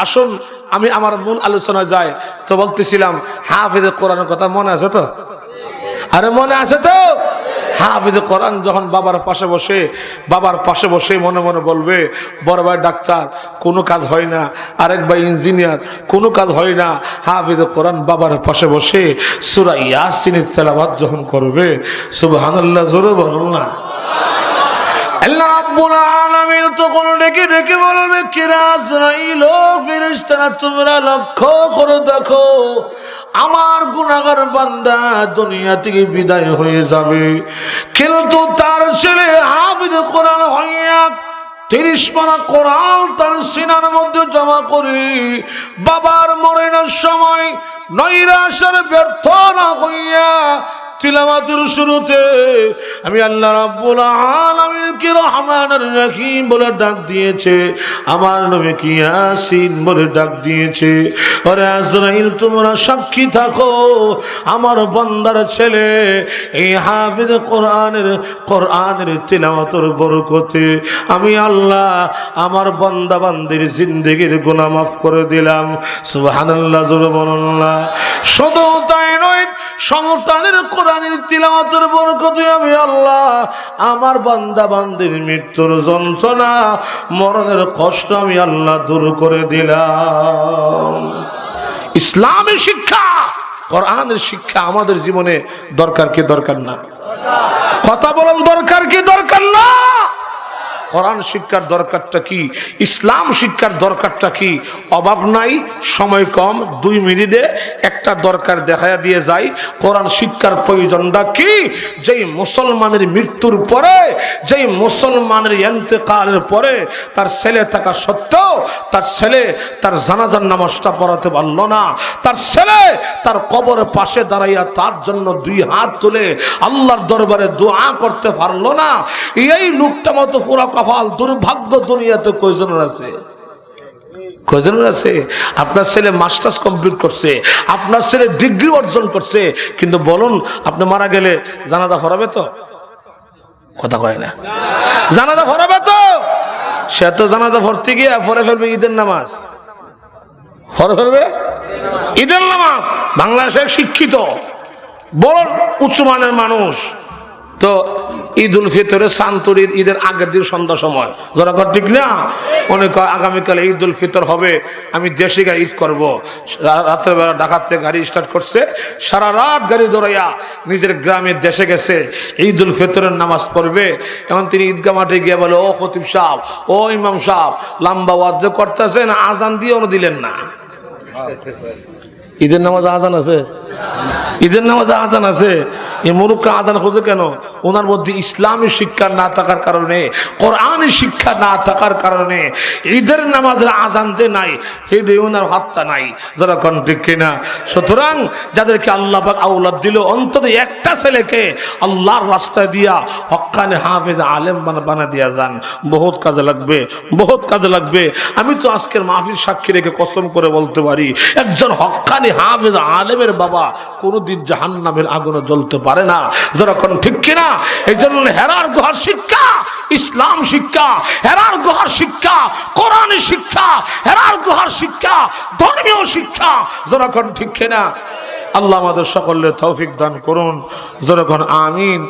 আসুন আমি আমার মূল আলোচনায় যাই। তো বলতেছিলাম হাফেজে কোরআনের কথা মনে আছে তো? আরে মনে আছে তো? হাফেজে কোরআন যখন বাবার পাশে বসে মনে মনে বলবে, বড় ভাই ডাক্তার, কোনো কাজ হয় না, আরেক ভাই ইঞ্জিনিয়ার, কোনো কাজ হয় না। হাফেজে কোরআন বাবার পাশে বসে সূরা ইয়াসিনের তেলাওয়াত যখন করবে, সুবহানাল্লাহ, জোরে বলুন না। আল্লাহ রাব্বুল আলামিন তখন ডেকে বলবে, কিরা আজরাইল, ফেরেশতারা তোমরা লক্ষ্য করে দেখো, আমার গুনাহগার বান্দা দুনিয়া থেকে বিদায় হয়ে যাবে, কিন্তু তার ছেলে হাফেজ কোরআন হইয়া 30 পারা কোরআন তার সিনার মধ্যে জমা করে বাবার মরণের সময় নৈরাশ্যের ব্যর্থ না হইয়া তিলাওয়াতের শুরুতে আমি আল্লাহ রাব্বুল আলামিন কি রহমানুর রহিম বলে ডাক দিয়েছে, আমার নবী কি ইয়াসিন বলে ডাক দিয়েছে। ওরে আজরাইল, তোমরা সাক্ষী থাকো, আমার বান্দার ছেলে এই হাফেজ কোরআনের তিলাওয়াতের বরকতে আমি আল্লাহ আমার বান্দা বান্দির জিন্দেগির গুনাহ মাফ করে দিলাম। সুবহানাল্লাহ, জোরে বলুন না। শুধু তাই নয়, সন্তানের কোরআনের তিলাওয়াতের বরকতে আমি আল্লাহ আমার বান্দা বান্দির মৃত্যুর যন্ত্রণা, মরণের কষ্ট আমি আল্লাহ দূর করে দিলাম। ইসলামের শিক্ষা, কোরআনের শিক্ষা আমাদের জীবনে দরকার কি দরকার না? কথা বলেন, দরকার কি দরকার না? কোরআন শিক্ষার দরকারটা কি, ইসলাম শিক্ষার দরকারটা কি। অভাব নাই, সময় কম, 2 মিনিটে একটা দরকার দেখায়া দিয়ে যাই। কোরআন শিক্ষার প্রয়োজনটা কি? যেই মুসলমানের মৃত্যুর পরে, যেই মুসলমানের ইন্তেকালের পরে তার ছেলে থাকা সত্ত্বেও তার ছেলে তার জানাজার নামাজটা পড়াতে পারল না, তার ছেলে তার কবরের পাশে দাঁড়াইয়া তার জন্য 2 হাত তুলে আল্লাহর দরবারে দোয়া করতে পারলো না, এই লোকটা মতো পুরা কপাল দুর্ভাগ্য দুনিয়াতে কয়জনের আছে? কয়জনের আছে? আপনার ছেলে মাস্টার্স কমপ্লিট করছে, আপনার ছেলে ডিগ্রি অর্জন করছে, কিন্তু বলুন আপনি মারা গেলে জানাজা পড়াবে তো? কথা কয় না। জানাজা পড়াবে তো? সে তো জানাজা পড়তে গিয়ে পড়ে ফেলবে ঈদের নামাজ, পড়ে ফেলবে ঈদের নামাজ। বাংলাদেশের শিক্ষিত বড় উচ্চ মানের মানুষ তো ঈদ উল ফিতরের শান্তরির ঈদের আগের দিন সন্ধ্যা সময় যারা ঠিক না, অনেক আগামীকাল ঈদ উল ফিতর হবে, আমি দেশে গিয়ে ঈদ করবো। রাতের বেলা ঢাকার থেকে গাড়ি স্টার্ট করছে, সারা রাত গাড়ি দৌড়াইয়া নিজের গ্রামে দেশে গেছে, ঈদ উল ফিতরের নামাজ পড়বে। এখন তিনি ঈদগাহ মাঠে গিয়ে বলে, ও খতিব সাহেব, ও ইমাম সাহেব, লম্বা ওয়াজ করতেছেন, আজান দিয়ে দিলেন না। ঈদের নামাজ আজান আছে? ঈদের নামাজ আজান আছে? এই মুরুক্কা আজান খোঁজে কেন? ওনার মধ্যে ইসলামী শিক্ষা না থাকার কারণে, কোরআনী শিক্ষা না থাকার কারণে ঈদের নামাজের আজান যে নাই, সেই ওনার হাতটা নাই। যারা কোন ঠিক কিনা? সুতরাং যাদেরকে আল্লাহ পাক আওলাদ দিল, অন্তত একটা ছেলেকে আল্লাহর রাস্তায় দিয়া হক্কানে হাফেজ আলেম বানা দিয়া যান, বহুত কাজে লাগবে, বহুত কাজে লাগবে। আমি তো আজকের মাহফিল সাক্ষী রেখে কসম করে বলতে পারি, একজন হক্কানি হাফেজ আলেমের বাবা কোনদিন জাহান্নামের আগুনে জ্বলতে পারে না। যখন ঠিক কিনা? এই জন্য হেরার গুহার শিক্ষা ইসলাম শিক্ষা, হেরার গুহার শিক্ষা কোরআনী শিক্ষা, হেরার গুহার শিক্ষা ধর্মীয় শিক্ষা। যখন ঠিক কিনা? আল্লাহ আমাদের সকলের তৌফিক দান করুন। যখন আমিন।